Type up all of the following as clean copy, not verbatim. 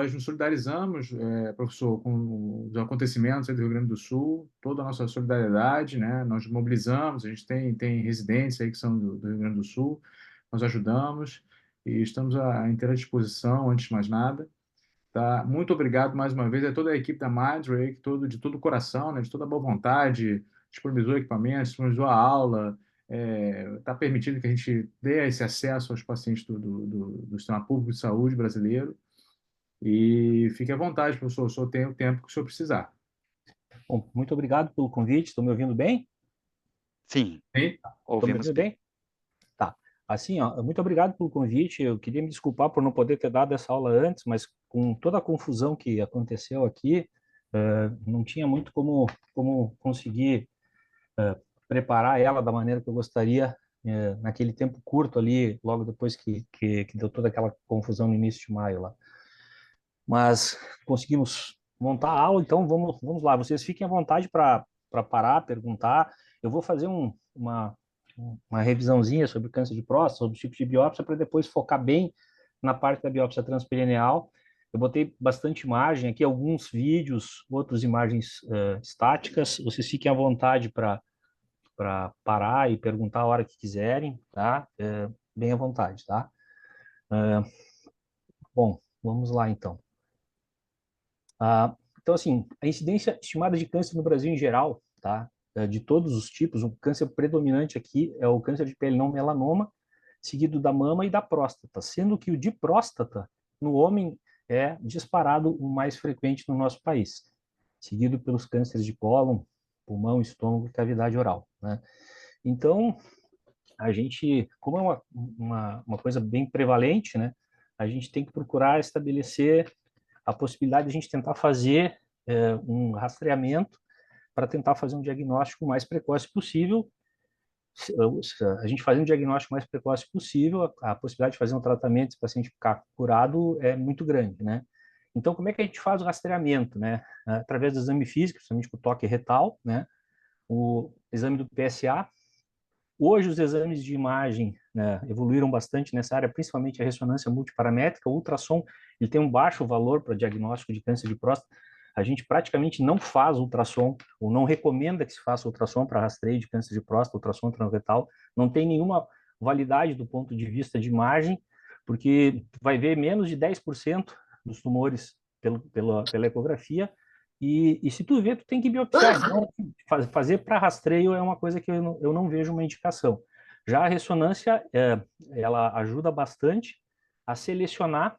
nós nos solidarizamos, professor, com os acontecimentos aí do Rio Grande do Sul, toda a nossa solidariedade, né? Nós mobilizamos, a gente tem residentes aí que são do Rio Grande do Sul, nós ajudamos e estamos à inteira disposição, antes de mais nada. Tá? Muito obrigado mais uma vez a toda a equipe da Mindray, de todo o coração, né? De toda a boa vontade, disponibilizou equipamentos, disponibilizou a aula, está permitindo que a gente dê esse acesso aos pacientes do Sistema Público de Saúde brasileiro. E fique à vontade, professor, o senhor tem o tempo que o senhor precisar. Bom, muito obrigado pelo convite. Estão me ouvindo bem? Sim, Sim? Estão me ouvimos ouvindo bem. bem? Tá. Assim, ó, muito obrigado pelo convite. Eu queria me desculpar por não poder ter dado essa aula antes, mas com toda a confusão que aconteceu aqui, não tinha muito como conseguir preparar ela da maneira que eu gostaria, naquele tempo curto ali, logo depois que deu toda aquela confusão no início de maio lá. Mas conseguimos montar a aula, então vamos lá. Vocês fiquem à vontade para parar, perguntar. Eu vou fazer uma revisãozinha sobre o câncer de próstata, sobre o tipo de biópsia, para depois focar bem na parte da biópsia transperineal. Eu botei bastante imagem aqui, alguns vídeos, outras imagens estáticas. Vocês fiquem à vontade para parar e perguntar a hora que quiserem, tá? Bem à vontade, tá? Bom, vamos lá então. Então, assim, a incidência estimada de câncer no Brasil em geral, tá? De todos os tipos, o câncer predominante aqui é o câncer de pele não melanoma, seguido da mama e da próstata, sendo que o de próstata no homem é disparado o mais frequente no nosso país, seguido pelos cânceres de cólon, pulmão, estômago e cavidade oral, né? Então, a gente, como é uma coisa bem prevalente, né? A gente tem que procurar estabelecer a possibilidade de a gente tentar fazer um rastreamento para tentar fazer um diagnóstico o mais precoce possível. A gente fazer um diagnóstico mais precoce possível, a possibilidade de fazer um tratamento, esse paciente ficar curado, é muito grande, né? Então, como é que a gente faz o rastreamento, né? Através do exame físico, principalmente com o toque retal, né? O exame do PSA. Hoje, os exames de imagem, né, evoluíram bastante nessa área, principalmente a ressonância multiparamétrica. O ultrassom, ele tem um baixo valor para diagnóstico de câncer de próstata. A gente praticamente não faz ultrassom, ou não recomenda que se faça ultrassom para rastreio de câncer de próstata, ultrassom transretal. Não tem nenhuma validade do ponto de vista de imagem, porque vai ver menos de 10% dos tumores pela ecografia, e se tu vê, tu tem que biopsiar. Então, fazer para rastreio é uma coisa que eu não vejo uma indicação. Já a ressonância, ela ajuda bastante a selecionar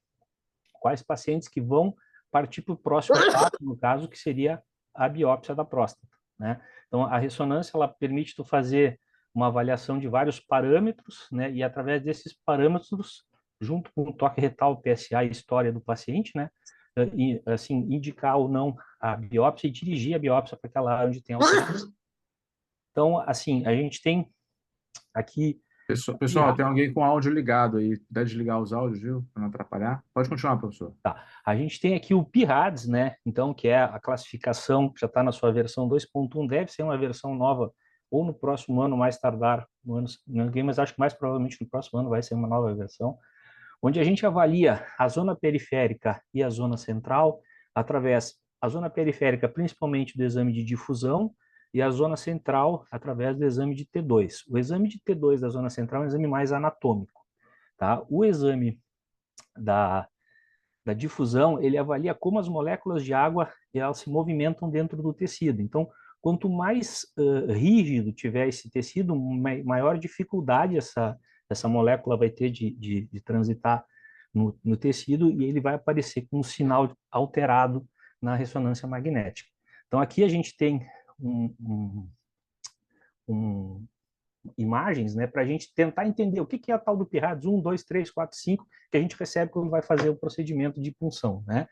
quais pacientes que vão partir para o próximo passo, no caso, que seria a biópsia da próstata, né? Então, a ressonância, ela permite tu fazer uma avaliação de vários parâmetros, né? E através desses parâmetros, junto com o toque retal, PSA e história do paciente, né? E, assim, indicar ou não a biópsia e dirigir a biópsia para aquela área onde tem alteração. Então, assim, a gente tem aqui... Pessoal, tem alguém com áudio ligado aí. Puder desligar os áudios, viu? Para não atrapalhar. Pode continuar, professor. Tá. A gente tem aqui o PIRADS, né? Então, que é a classificação que já está na sua versão 2.1, deve ser uma versão nova ou no próximo ano, mais tardar, no ano, mas acho que mais provavelmente no próximo ano vai ser uma nova versão, onde a gente avalia a zona periférica e a zona central através, a zona periférica principalmente do exame de difusão e a zona central através do exame de T2. O exame de T2 da zona central é um exame mais anatômico, tá? O exame da difusão, ele avalia como as moléculas de água elas se movimentam dentro do tecido. Então, quanto mais rígido tiver esse tecido, maior dificuldade essa molécula vai ter de transitar no tecido, e ele vai aparecer com um sinal alterado na ressonância magnética. Então, aqui a gente tem imagens, né, para a gente tentar entender o que é a tal do PIRADS 1, 2, 3, 4, 5, que a gente recebe quando vai fazer o procedimento de punção, né?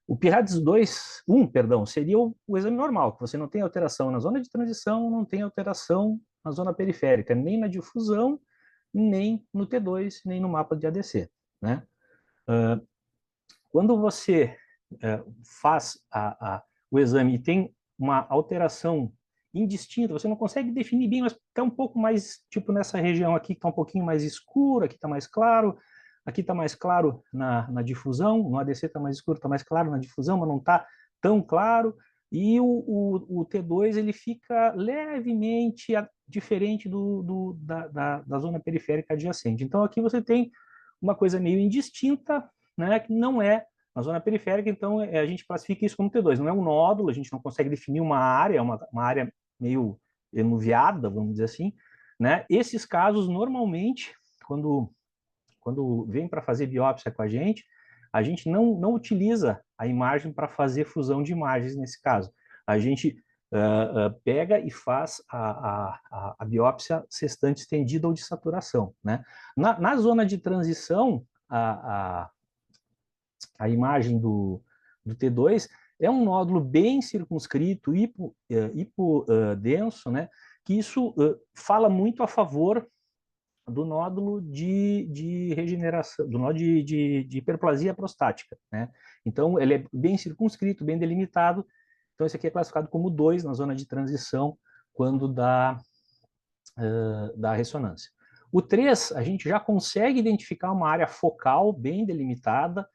O PIRADS 2, 1, perdão, seria o exame normal, que você não tem alteração na zona de transição, não tem alteração na zona periférica, nem na difusão, nem no T2, nem no mapa de ADC, né? Quando você faz o exame e tem uma alteração indistinta, você não consegue definir bem, mas está um pouco mais, tipo nessa região aqui, que está um pouquinho mais escuro, aqui está mais claro, Aqui está mais claro na difusão, no ADC está mais escuro, está mais claro na difusão, mas não está tão claro. E o T2 ele fica levemente diferente da zona periférica adjacente. Então, aqui você tem uma coisa meio indistinta, né, que não é na zona periférica, então a gente classifica isso como T2. Não é um nódulo, a gente não consegue definir uma área, uma área meio enuviada, vamos dizer assim. Né? Esses casos, normalmente, quando vem para fazer biópsia com a gente não utiliza a imagem para fazer fusão de imagens nesse caso. A gente pega e faz a biópsia sextante estendida ou de saturação. Né? Na zona de transição, a imagem do T2 é um nódulo bem circunscrito, hipodenso, né? Que isso fala muito a favor do nódulo de regeneração, do nódulo de hiperplasia prostática, né? Então, ele é bem circunscrito, bem delimitado. Então, esse aqui é classificado como 2 na zona de transição, quando dá ressonância. O 3, a gente já consegue identificar uma área focal bem delimitada,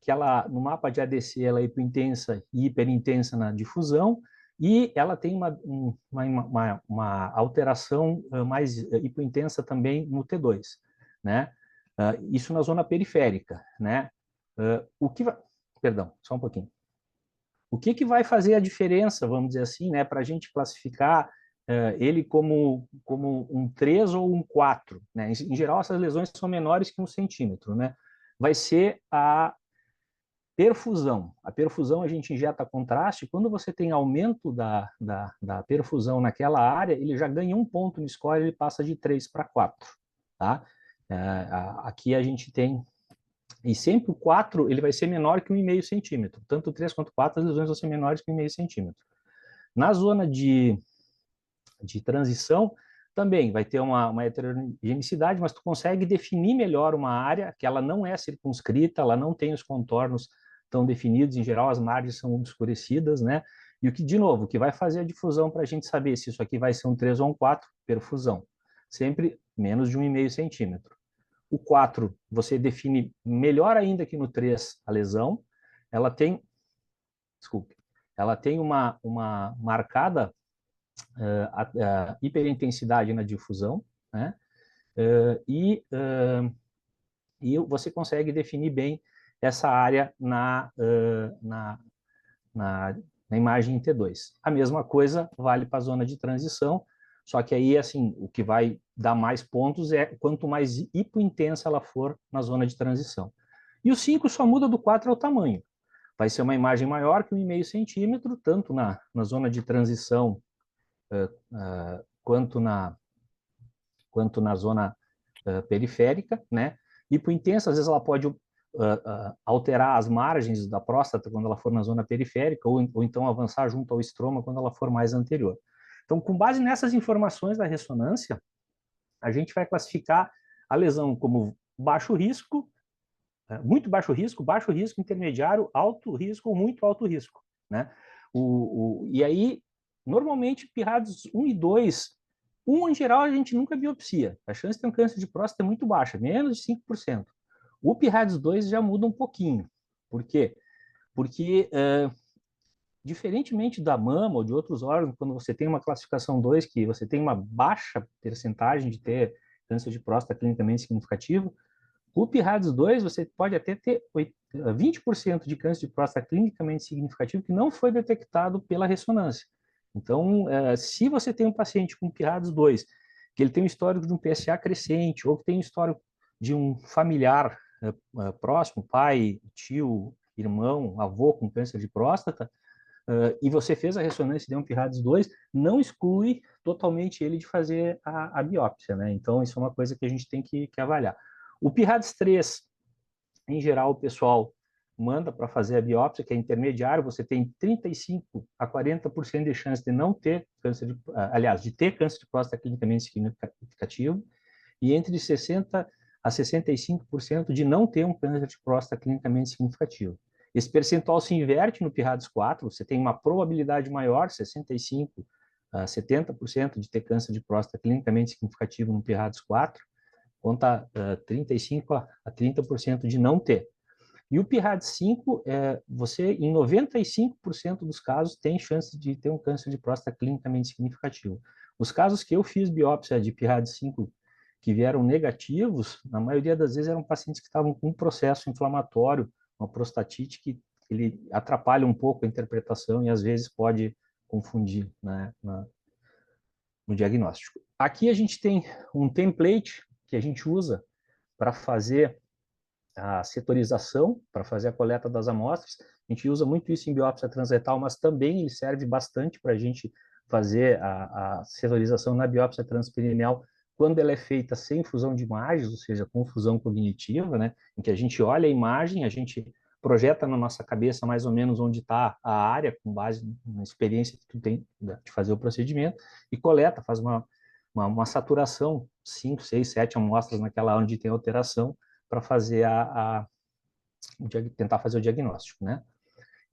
que ela, no mapa de ADC, ela é hipointensa e hiperintensa na difusão, e ela tem uma alteração mais hipointensa também no T2, né? Isso na zona periférica, né? Perdão, só um pouquinho. O que vai fazer a diferença, vamos dizer assim, né, para a gente classificar ele como um 3 ou um 4, né? Em geral, essas lesões são menores que 1 centímetro, né? Vai ser a perfusão. A perfusão a gente injeta contraste. Quando você tem aumento da perfusão naquela área, ele já ganha 1 ponto no score, ele passa de 3 para 4. Tá? Aqui a gente tem... E sempre o 4 ele vai ser menor que 1,5 centímetro. Tanto o 3 quanto o 4, as lesões vão ser menores que 1,5 centímetro. Na zona de transição, também vai ter uma heterogeneidade, mas tu consegue definir melhor uma área que ela não é circunscrita, ela não tem os contornos tão definidos, em geral as margens são obscurecidas, né? E o que, de novo, o que vai fazer a difusão para a gente saber se isso aqui vai ser um 3 ou um 4, perfusão. Sempre menos de 1,5 centímetro. O 4, você define melhor ainda que no 3 a lesão, ela tem, desculpe, ela tem uma marcada a hiperintensidade na difusão, né? E você consegue definir bem essa área na imagem T2. A mesma coisa vale para a zona de transição, só que aí, assim, o que vai dar mais pontos é quanto mais hipointensa ela for na zona de transição. E o 5 só muda do 4 ao tamanho. Vai ser uma imagem maior que 1,5 centímetro, tanto na zona de transição quanto na zona periférica, né? Hipointensa, às vezes ela pode alterar as margens da próstata quando ela for na zona periférica, ou então avançar junto ao estroma quando ela for mais anterior. Então, com base nessas informações da ressonância, a gente vai classificar a lesão como baixo risco, muito baixo risco, intermediário, alto risco ou muito alto risco, né? E aí, normalmente, PIRADS 1 e 2, em geral, a gente nunca biopsia. A chance de ter um câncer de próstata é muito baixa, menos de 5%. O PIRADS 2 já muda um pouquinho. Por quê? Porque, diferentemente da mama ou de outros órgãos, quando você tem uma classificação 2, que você tem uma baixa percentagem de ter câncer de próstata clinicamente significativo, o PIRADS 2, você pode até ter 20% de câncer de próstata clinicamente significativo que não foi detectado pela ressonância. Então, se você tem um paciente com PIRADS 2, que ele tem um histórico de um PSA crescente, ou que tem um histórico de um familiar próximo, pai, tio, irmão, avô com câncer de próstata, e você fez a ressonância e deu um PIRADS 2, não exclui totalmente ele de fazer a biópsia, né? Então, isso é uma coisa que a gente tem que avaliar. O PIRADS 3, em geral, o pessoal manda para fazer a biópsia, que é intermediário, você tem 35 a 40% de chance de não ter câncer de ter câncer de próstata clinicamente significativo, e entre 60 a 65% de não ter um câncer de próstata clinicamente significativo. Esse percentual se inverte no PIRADS 4, você tem uma probabilidade maior, 65 a 70% de ter câncer de próstata clinicamente significativo no PIRADS 4, conta 35% a 30% de não ter. E o PIRAD5, você, em 95% dos casos, tem chance de ter um câncer de próstata clinicamente significativo. Os casos que eu fiz biópsia de PIRAD5 que vieram negativos, na maioria das vezes eram pacientes que estavam com um processo inflamatório, uma prostatite que ele atrapalha um pouco a interpretação e às vezes pode confundir, né, no diagnóstico. Aqui a gente tem um template que a gente usa para fazer a setorização, para fazer a coleta das amostras. A gente usa muito isso em biópsia transretal, mas também ele serve bastante para a gente fazer a setorização na biópsia transperineal quando ela é feita sem fusão de imagens, ou seja, com fusão cognitiva, né, em que a gente olha a imagem, a gente projeta na nossa cabeça mais ou menos onde está a área, com base na experiência que tu tem de fazer o procedimento, e coleta, faz uma saturação, 5, 6, 7 amostras naquela onde tem alteração, para fazer tentar fazer o diagnóstico, né?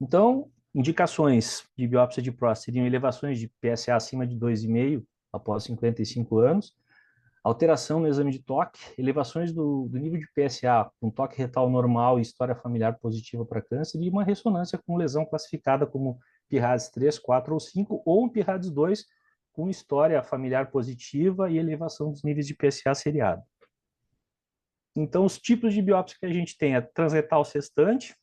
Então, indicações de biópsia de próstata seriam elevações de PSA acima de 2,5 após 55 anos, alteração no exame de toque, elevações do nível de PSA com toque retal normal e história familiar positiva para câncer e uma ressonância com lesão classificada como PIRADS 3, 4 ou 5 ou um PIRADS 2 com história familiar positiva e elevação dos níveis de PSA seriado. Então, os tipos de biópsia que a gente tem é transretal sextante,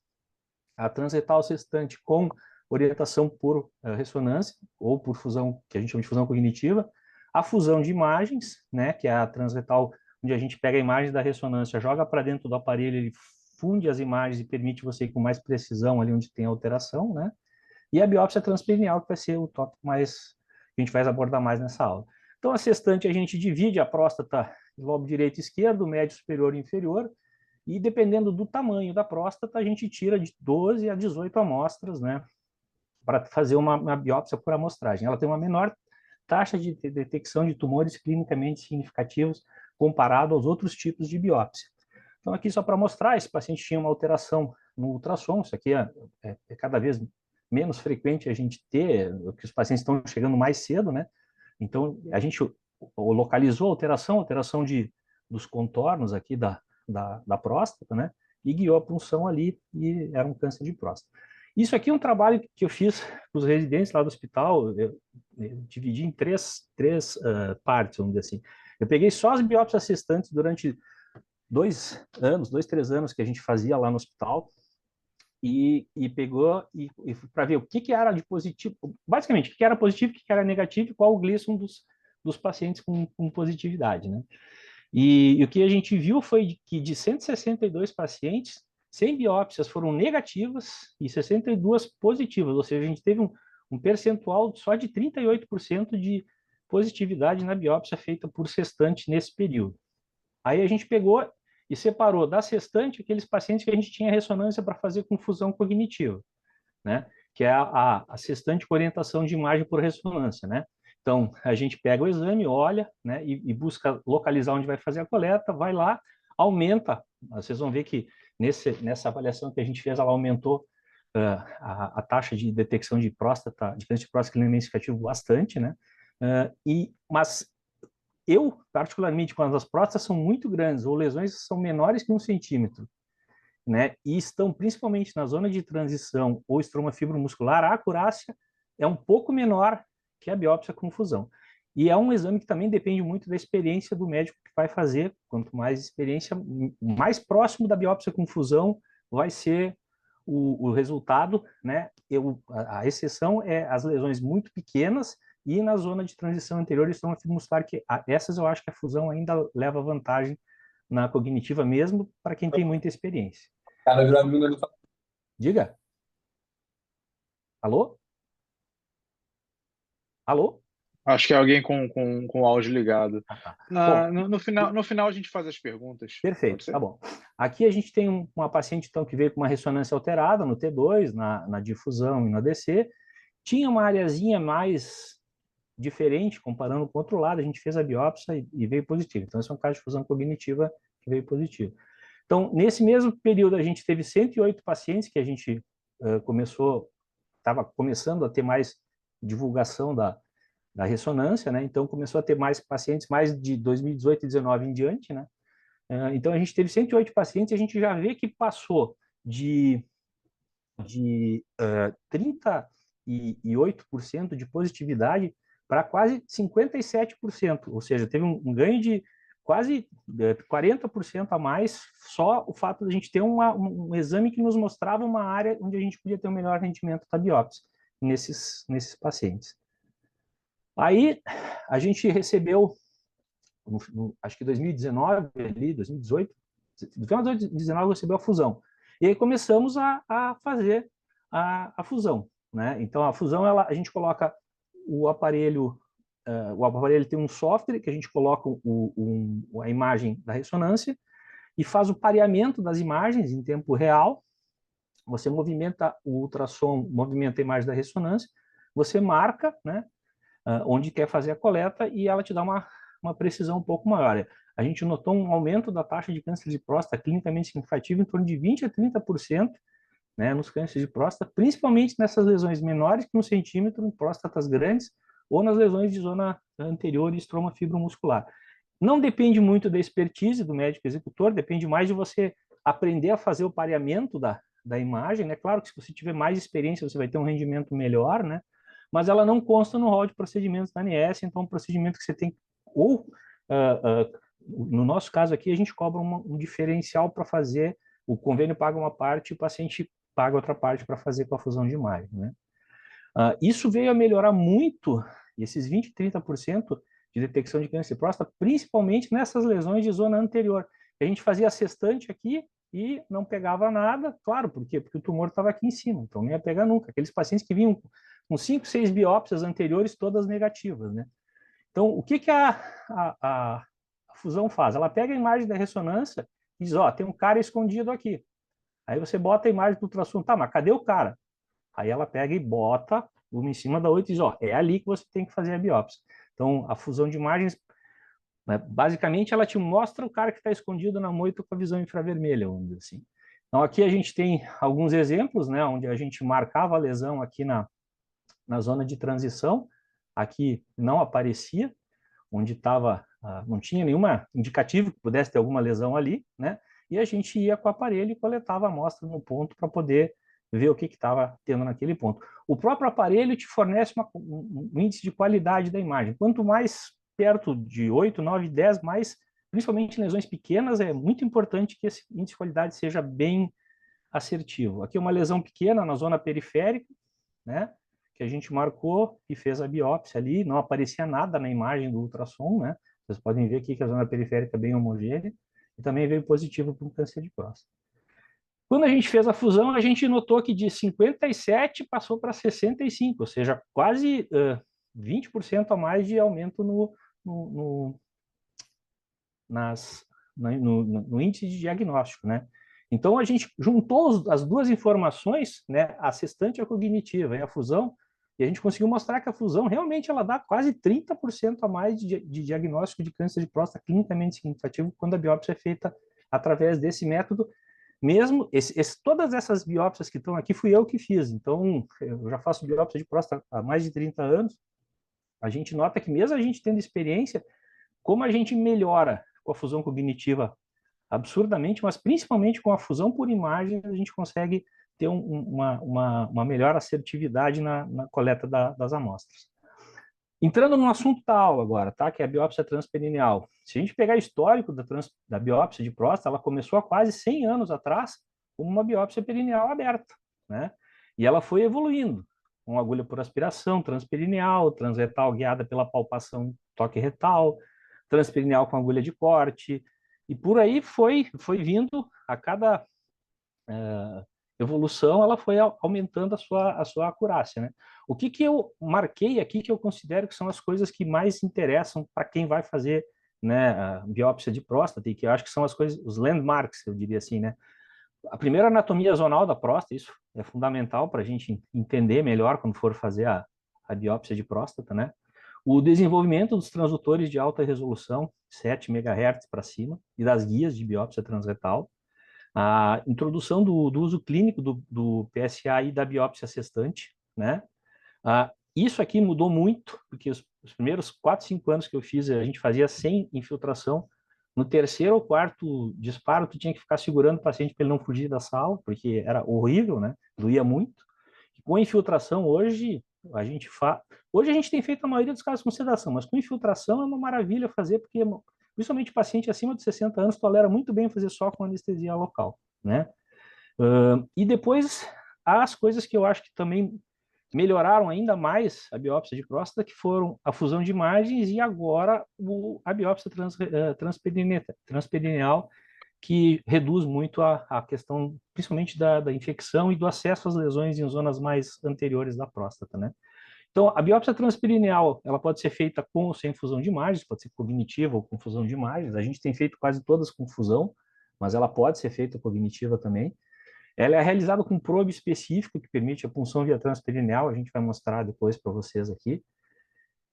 a transretal sextante com orientação por ressonância ou por fusão, que a gente chama de fusão cognitiva, a fusão de imagens, né, que é a transretal, onde a gente pega a imagem da ressonância, joga para dentro do aparelho, ele funde as imagens e permite você ir com mais precisão ali onde tem alteração, né? E a biópsia transperineal, que vai ser o tópico mais que a gente vai abordar mais nessa aula. Então, a sextante a gente divide a próstata em lobo direito e esquerdo, médio, superior e inferior, e dependendo do tamanho da próstata, a gente tira de 12 a 18 amostras, né, para fazer uma biópsia por amostragem. Ela tem uma menor taxa de detecção de tumores clinicamente significativos comparado aos outros tipos de biópsia. Então, aqui só para mostrar, esse paciente tinha uma alteração no ultrassom, isso aqui é cada vez menos frequente a gente ter, que os pacientes estão chegando mais cedo, né? Então, a gente localizou a alteração dos contornos aqui da próstata, né? E guiou a punção ali e era um câncer de próstata. Isso aqui é um trabalho que eu fiz com os residentes lá do hospital, eu dividi em três partes, vamos dizer assim. Eu peguei só as biópsias restantes durante 3 anos que a gente fazia lá no hospital, e pegou para ver o que era de positivo, basicamente, o que era positivo, o que era negativo e qual o Gleason dos pacientes com positividade, né? E o que a gente viu foi que de 162 pacientes, 100 biópsias foram negativas e 62 positivas, ou seja, a gente teve um percentual só de 38% de positividade na biópsia feita por sextante nesse período. Aí a gente pegou e separou da sextante aqueles pacientes que a gente tinha ressonância para fazer com fusão cognitiva, né? Que é a sextante com orientação de imagem por ressonância, né? Então, a gente pega o exame, olha, né, e busca localizar onde vai fazer a coleta, vai lá, aumenta. Vocês vão ver que nessa avaliação que a gente fez, ela aumentou a taxa de detecção de próstata, de câncer de próstata clinicamente significativo bastante, né? Mas eu, particularmente, quando as próstatas são muito grandes ou lesões são menores que 1 centímetro, né, e estão principalmente na zona de transição ou estroma fibromuscular, a acurácia é um pouco menor que a biópsia com fusão. E é um exame que também depende muito da experiência do médico que vai fazer. Quanto mais experiência, mais próximo da biópsia com fusão vai ser o resultado, né? A exceção é as lesões muito pequenas e na zona de transição anterior estroma fibromuscular, que essas eu acho que a fusão ainda leva vantagem na cognitiva mesmo para quem tem muita experiência. Cara, virou amigo do... Diga. Alô? Alô? Acho que é alguém com o áudio ligado. Tá. Bom, No final a gente faz as perguntas. Perfeito, tá bom. Aqui a gente tem uma paciente então que veio com uma ressonância alterada no T2, na difusão e no ADC. Tinha uma areazinha mais diferente, comparando com o outro lado, a gente fez a biópsia e veio positivo. Então, esse é um caso de fusão cognitiva que veio positivo. Então, nesse mesmo período, a gente teve 108 pacientes que a gente estava começando a ter mais divulgação da ressonância, né? Então, começou a ter mais pacientes, mais de 2018 e 2019 em diante, né? Então, a gente teve 108 pacientes e a gente já vê que passou de 38% de positividade para quase 57%, ou seja, teve um ganho de quase 40% a mais, só o fato de a gente ter um exame que nos mostrava uma área onde a gente podia ter um melhor rendimento da biópsia nesses pacientes. Aí, a gente recebeu, acho que 2019, ali, 2018, no final de 2019 recebeu a fusão. E aí começamos a fazer a fusão, né? Então, a fusão, a gente coloca o aparelho tem um software que a gente coloca a imagem da ressonância e faz o pareamento das imagens em tempo real. Você movimenta o ultrassom, movimenta a imagem da ressonância, você marca, né, onde quer fazer a coleta e ela te dá uma precisão um pouco maior. A gente notou um aumento da taxa de câncer de próstata clinicamente significativo em torno de 20 a 30%, né, nos cânceres de próstata, principalmente nessas lesões menores que 1 centímetro, em próstatas grandes, ou nas lesões de zona anterior e estroma fibromuscular. Não depende muito da expertise do médico executor, depende mais de você aprender a fazer o pareamento da imagem, né? Claro que se você tiver mais experiência, você vai ter um rendimento melhor, né? Mas ela não consta no rol de procedimentos da ANS, então é um procedimento que você tem, ou, no nosso caso aqui, a gente cobra um diferencial para fazer, o convênio paga uma parte e o paciente paga outra parte para fazer com a fusão de imagem, né? Isso veio a melhorar muito, esses 20, 30% de detecção de câncer de próstata, principalmente nessas lesões de zona anterior. A gente fazia sextante aqui e não pegava nada, claro, por quê? Porque o tumor estava aqui em cima, então não ia pegar nunca. Aqueles pacientes que vinham com 5, 6 biópsias anteriores, todas negativas, né? Então, o que a fusão faz? Ela pega a imagem da ressonância e diz, ó, tem um cara escondido aqui. Aí você bota a imagem do ultrassom, tá, mas cadê o cara? Aí ela pega e bota uma em cima da outra e diz, ó, é ali que você tem que fazer a biópsia. Então, a fusão de imagens, né, basicamente, ela te mostra o cara que está escondido na moita com a visão infravermelha, vamos dizer assim. Então, aqui a gente tem alguns exemplos, né, onde a gente marcava a lesão aqui na zona de transição, aqui não aparecia, onde estava, não tinha nenhuma indicativo que pudesse ter alguma lesão ali, né, e a gente ia com o aparelho e coletava a amostra no ponto para poder ver o que estava tendo naquele ponto. O próprio aparelho te fornece um índice de qualidade da imagem. Quanto mais perto de 8, 9, 10, mais, principalmente em lesões pequenas, é muito importante que esse índice de qualidade seja bem assertivo. Aqui é uma lesão pequena na zona periférica, né, que a gente marcou e fez a biópsia ali, não aparecia nada na imagem do ultrassom, né? Vocês podem ver aqui que a zona periférica é bem homogênea e também veio positivo para um câncer de próstata. Quando a gente fez a fusão, a gente notou que de 57 passou para 65, ou seja, quase 20% a mais de aumento no índice de diagnóstico, né? Então, a gente juntou as duas informações, né, a sextante e a cognitiva, e a fusão, e a gente conseguiu mostrar que a fusão realmente ela dá quase 30% a mais de diagnóstico de câncer de próstata clinicamente significativo quando a biópsia é feita através desse método. Mesmo todas essas biópsias que estão aqui fui eu que fiz, então eu já faço biópsia de próstata há mais de 30 anos. A gente nota que mesmo a gente tendo experiência, como a gente melhora com a fusão cognitiva absurdamente, mas principalmente com a fusão por imagem, a gente consegue ter uma melhor assertividade na coleta das amostras. Entrando no assunto da aula agora, tá? Que é a biópsia transperineal. Se a gente pegar o histórico da biópsia de próstata, ela começou há quase 100 anos atrás como uma biópsia perineal aberta, né? E ela foi evoluindo, com agulha por aspiração, transperineal, transretal guiada pela palpação toque retal, transperineal com agulha de corte, e por aí foi vindo a cada evolução, ela foi aumentando a sua acurácia, né? O que eu marquei aqui que eu considero que são as coisas que mais interessam para quem vai fazer, né, a biópsia de próstata, e que eu acho que são as coisas, os landmarks, eu diria assim, né? A primeira, anatomia zonal da próstata, isso é fundamental para a gente entender melhor quando for fazer a biópsia de próstata, né? O desenvolvimento dos transdutores de alta resolução, 7 MHz para cima, e das guias de biópsia transretal, a introdução do uso clínico do PSA e da biópsia sextante, né? Isso aqui mudou muito, porque os primeiros 4, 5 anos que eu fiz, a gente fazia sem infiltração, No terceiro ou quarto disparo, tu tinha que ficar segurando o paciente para ele não fugir da sala, porque era horrível, né? Doía muito. E com a infiltração, hoje a gente tem feito a maioria dos casos com sedação, mas com infiltração é uma maravilha fazer, porque principalmente paciente acima de 60 anos tolera muito bem fazer só com anestesia local, né? E depois, as coisas que eu acho que também melhoraram ainda mais a biópsia de próstata, que foram a fusão de imagens e agora a biópsia transperineal, que reduz muito a questão, principalmente da infecção e do acesso às lesões em zonas mais anteriores da próstata, né? Então, a biópsia transperineal, ela pode ser feita com ou sem fusão de imagens, pode ser cognitiva ou com fusão de imagens. A gente tem feito quase todas com fusão, mas ela pode ser feita cognitiva também. Ela é realizada com um probe específico que permite a punção via transperineal, a gente vai mostrar depois para vocês aqui.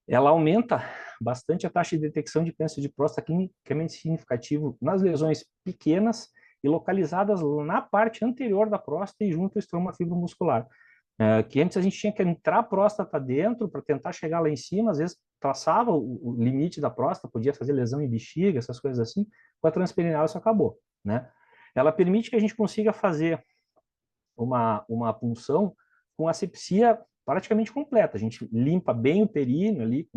Ela aumenta bastante a taxa de detecção de câncer de próstata clinicamente significativo nas lesões pequenas e localizadas na parte anterior da próstata e junto ao estroma fibromuscular. Que antes a gente tinha que entrar a próstata dentro para tentar chegar lá em cima, às vezes traçava o limite da próstata, podia fazer lesão em bexiga, essas coisas assim. Com a transperineal isso acabou, né? Ela permite que a gente consiga fazer uma punção com asepsia praticamente completa. A gente limpa bem o períneo ali,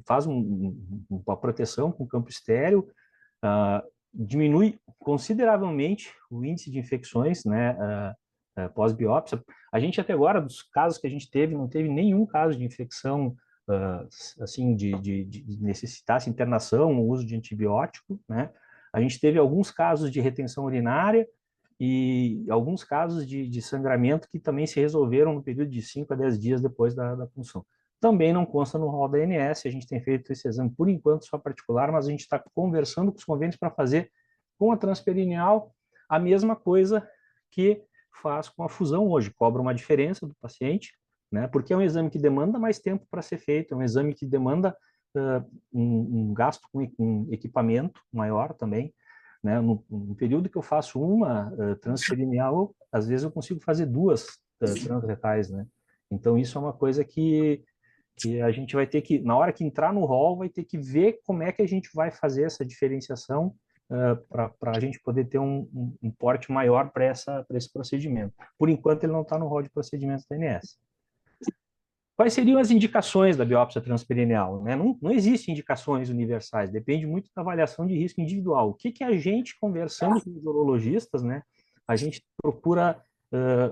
faz uma proteção com campo estéreo, diminui consideravelmente o índice de infecções, né, pós-biópsia. A gente até agora, dos casos que a gente teve, não teve nenhum caso de infecção assim, de necessitasse internação ou uso de antibiótico, né? A gente teve alguns casos de retenção urinária, e alguns casos de sangramento que também se resolveram no período de 5 a 10 dias depois da punção. Também não consta no rol da ANS, a gente tem feito esse exame por enquanto só particular, mas a gente está conversando com os convênios para fazer com a transperineal a mesma coisa que faz com a fusão hoje, cobra uma diferença do paciente, né, porque é um exame que demanda mais tempo para ser feito, é um exame que demanda um gasto com equipamento maior também, né? No período que eu faço uma transperineal, às vezes eu consigo fazer duas transretais, né? Então isso é uma coisa que a gente vai ter que, na hora que entrar no rol, vai ter que ver como é que a gente vai fazer essa diferenciação para a gente poder ter um porte maior para esse procedimento. Por enquanto ele não está no rol de procedimentos da ANS. Quais seriam as indicações da biópsia transperineal? Né? Não existem indicações universais, depende muito da avaliação de risco individual. O que a gente, conversando com os urologistas, né, a gente procura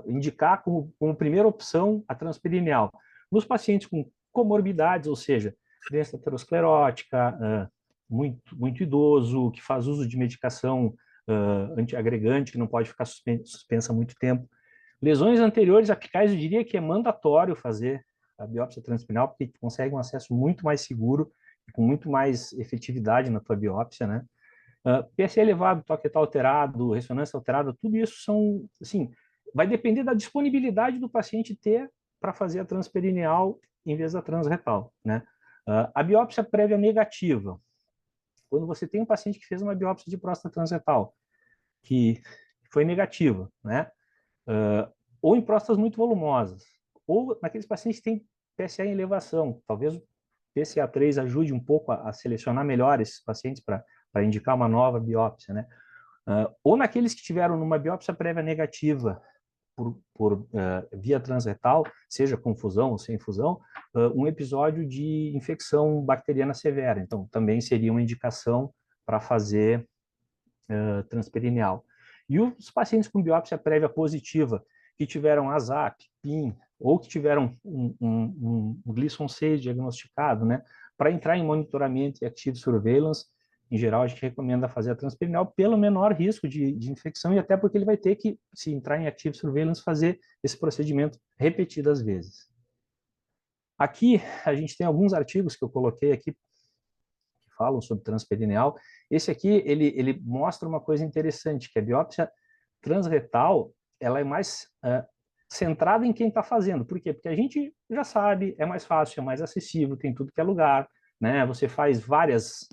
indicar como primeira opção a transperineal? Nos pacientes com comorbidades, ou seja, doença aterosclerótica, muito idoso, que faz uso de medicação antiagregante, que não pode ficar suspensa há muito tempo. Lesões anteriores apicais, eu diria que é mandatório fazer a biópsia transperineal, porque tu consegue um acesso muito mais seguro e com muito mais efetividade na tua biópsia, né? PSA elevado, toque retal alterado, ressonância alterada, tudo isso são, assim, vai depender da disponibilidade do paciente ter para fazer a transperineal em vez da transretal, né? A biópsia prévia negativa, quando você tem um paciente que fez uma biópsia de próstata transretal, que foi negativa, né? Ou em próstatas muito volumosas, ou naqueles pacientes que têm PSA em elevação. Talvez o PSA3 ajude um pouco a selecionar melhor esses pacientes para indicar uma nova biópsia, né? Ou naqueles que tiveram numa biópsia prévia negativa por via transretal, seja com fusão ou sem fusão, um episódio de infecção bacteriana severa. Então, também seria uma indicação para fazer transperineal. E os pacientes com biópsia prévia positiva, que tiveram ASAP, PIN, ou que tiveram um Gleason 6 diagnosticado, né, para entrar em monitoramento e active surveillance, em geral a gente recomenda fazer a transperineal pelo menor risco de infecção e até porque ele vai ter que, se entrar em active surveillance, fazer esse procedimento repetidas vezes. Aqui a gente tem alguns artigos que eu coloquei aqui que falam sobre transperineal. Esse aqui, ele mostra uma coisa interessante, que a biópsia transretal, ela é mais centrada em quem está fazendo. Por quê? Porque a gente já sabe, é mais fácil, é mais acessível, tem tudo que é lugar, né? Você faz várias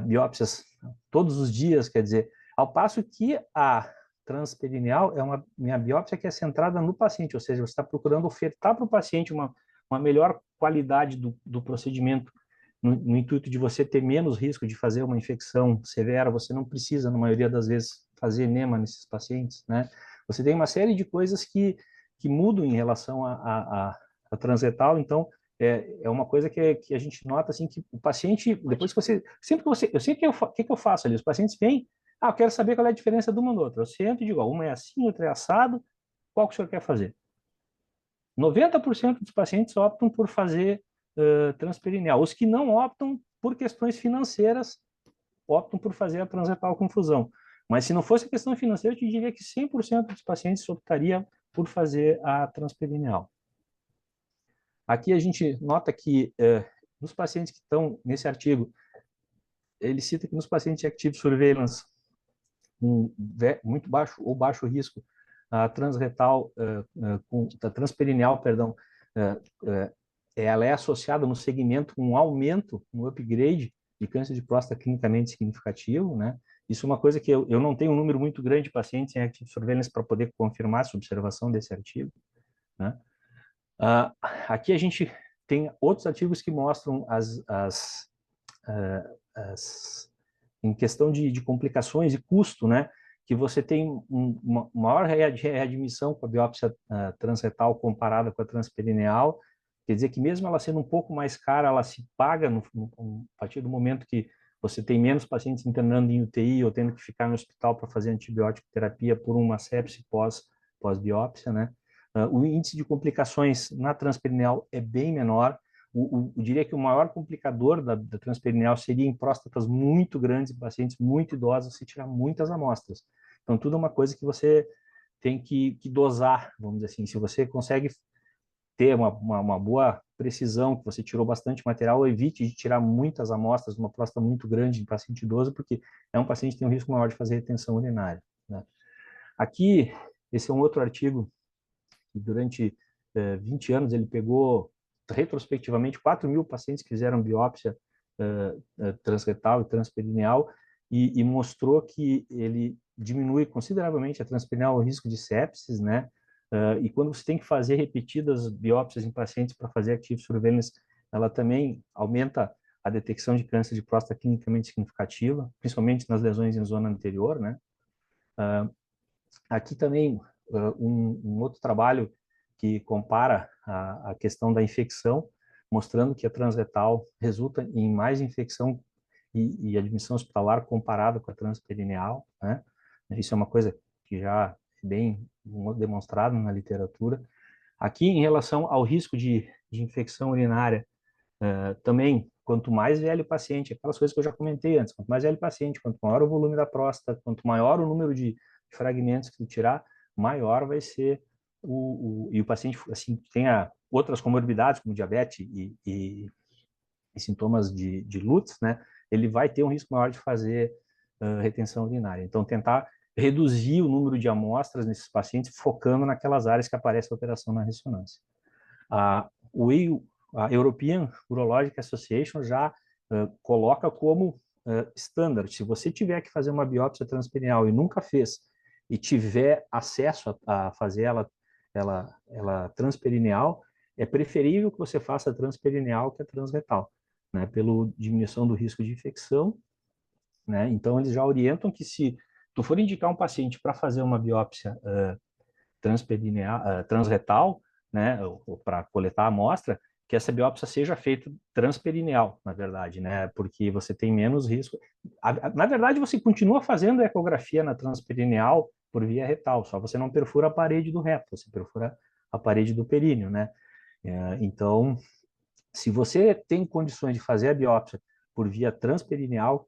biópsias todos os dias, quer dizer, ao passo que a transperineal é minha biópsia que é centrada no paciente, ou seja, você está procurando ofertar para o paciente uma melhor qualidade do procedimento no intuito de você ter menos risco de fazer uma infecção severa, você não precisa, na maioria das vezes, fazer enema nesses pacientes, né? Você tem uma série de coisas que mudam em relação a transretal, então é uma coisa que a gente nota assim que o paciente, depois que você, sempre que você, eu sempre que eu faço ali, os pacientes vêm, eu quero saber qual é a diferença de uma da outra. Eu sento e digo, uma é assim, outra é assado, qual que o senhor quer fazer? 90% dos pacientes optam por fazer transperineal. Os que não optam por questões financeiras, optam por fazer a transretal com fusão. Mas se não fosse questão financeira, eu te diria que 100% dos pacientes optaria por fazer a transperineal. Aqui a gente nota que nos pacientes que estão nesse artigo, ele cita que nos pacientes de active surveillance com muito baixo ou baixo risco, a transretal, a transperineal, perdão, ela é associada no segmento com um aumento, um upgrade de câncer de próstata clinicamente significativo, né? Isso é uma coisa que eu não tenho um número muito grande de pacientes em active surveillance para poder confirmar essa observação desse artigo, né? Aqui a gente tem outros artigos que mostram em questão de complicações e custo, né? Que você tem uma maior readmissão com a biópsia transretal comparada com a transperineal, quer dizer que mesmo ela sendo um pouco mais cara, ela se paga a partir do momento que você tem menos pacientes internando em UTI ou tendo que ficar no hospital para fazer antibiótico terapia por uma sepse pós-biópsia, né? O índice de complicações na transperineal é bem menor. Eu diria que o maior complicador da transperineal seria em próstatas muito grandes, em pacientes muito idosos, se tirar muitas amostras. Então, tudo é uma coisa que você tem que dosar, vamos dizer assim. Se você consegue ter uma boa precisão, que você tirou bastante material, evite de tirar muitas amostras de uma próstata muito grande em paciente idoso, porque é um paciente que tem um risco maior de fazer retenção urinária, né? Aqui, esse é um outro artigo que durante 20 anos ele pegou retrospectivamente 4.000 pacientes que fizeram biópsia transretal e transperineal e mostrou que ele diminui consideravelmente a transperineal o risco de sepsis, né? E quando você tem que fazer repetidas biópsias em pacientes para fazer active surveillance, ela também aumenta a detecção de câncer de próstata clinicamente significativa, principalmente nas lesões em zona anterior, né? Aqui também um outro trabalho que compara a questão da infecção, mostrando que a transretal resulta em mais infecção e admissão hospitalar comparado com a transperineal, né? Isso é uma coisa que já é bem demonstrado na literatura. Aqui, em relação ao risco de infecção urinária, também, quanto mais velho o paciente, aquelas coisas que eu já comentei antes, quanto mais velho o paciente, quanto maior o volume da próstata, quanto maior o número de fragmentos que tu tirar, maior vai ser e o paciente assim tenha outras comorbidades como diabetes e sintomas de Lutz, né? Ele vai ter um risco maior de fazer retenção urinária. Então, tentar reduzir o número de amostras nesses pacientes, focando naquelas áreas que aparece a alteração na ressonância. O EU, a European Urologic Association já coloca como standard. Se você tiver que fazer uma biópsia transperineal e nunca fez, e tiver acesso a fazer ela transperineal, é preferível que você faça a transperineal que a transretal, né, pela diminuição do risco de infecção, né? Então, eles já orientam que se tu for indicar um paciente para fazer uma biópsia transretal, né, ou para coletar a amostra, que essa biópsia seja feita transperineal, na verdade, né, porque você tem menos risco. Na verdade, você continua fazendo a ecografia na transperineal por via retal, só você não perfura a parede do reto, você perfura a parede do períneo, né? Então, se você tem condições de fazer a biópsia por via transperineal,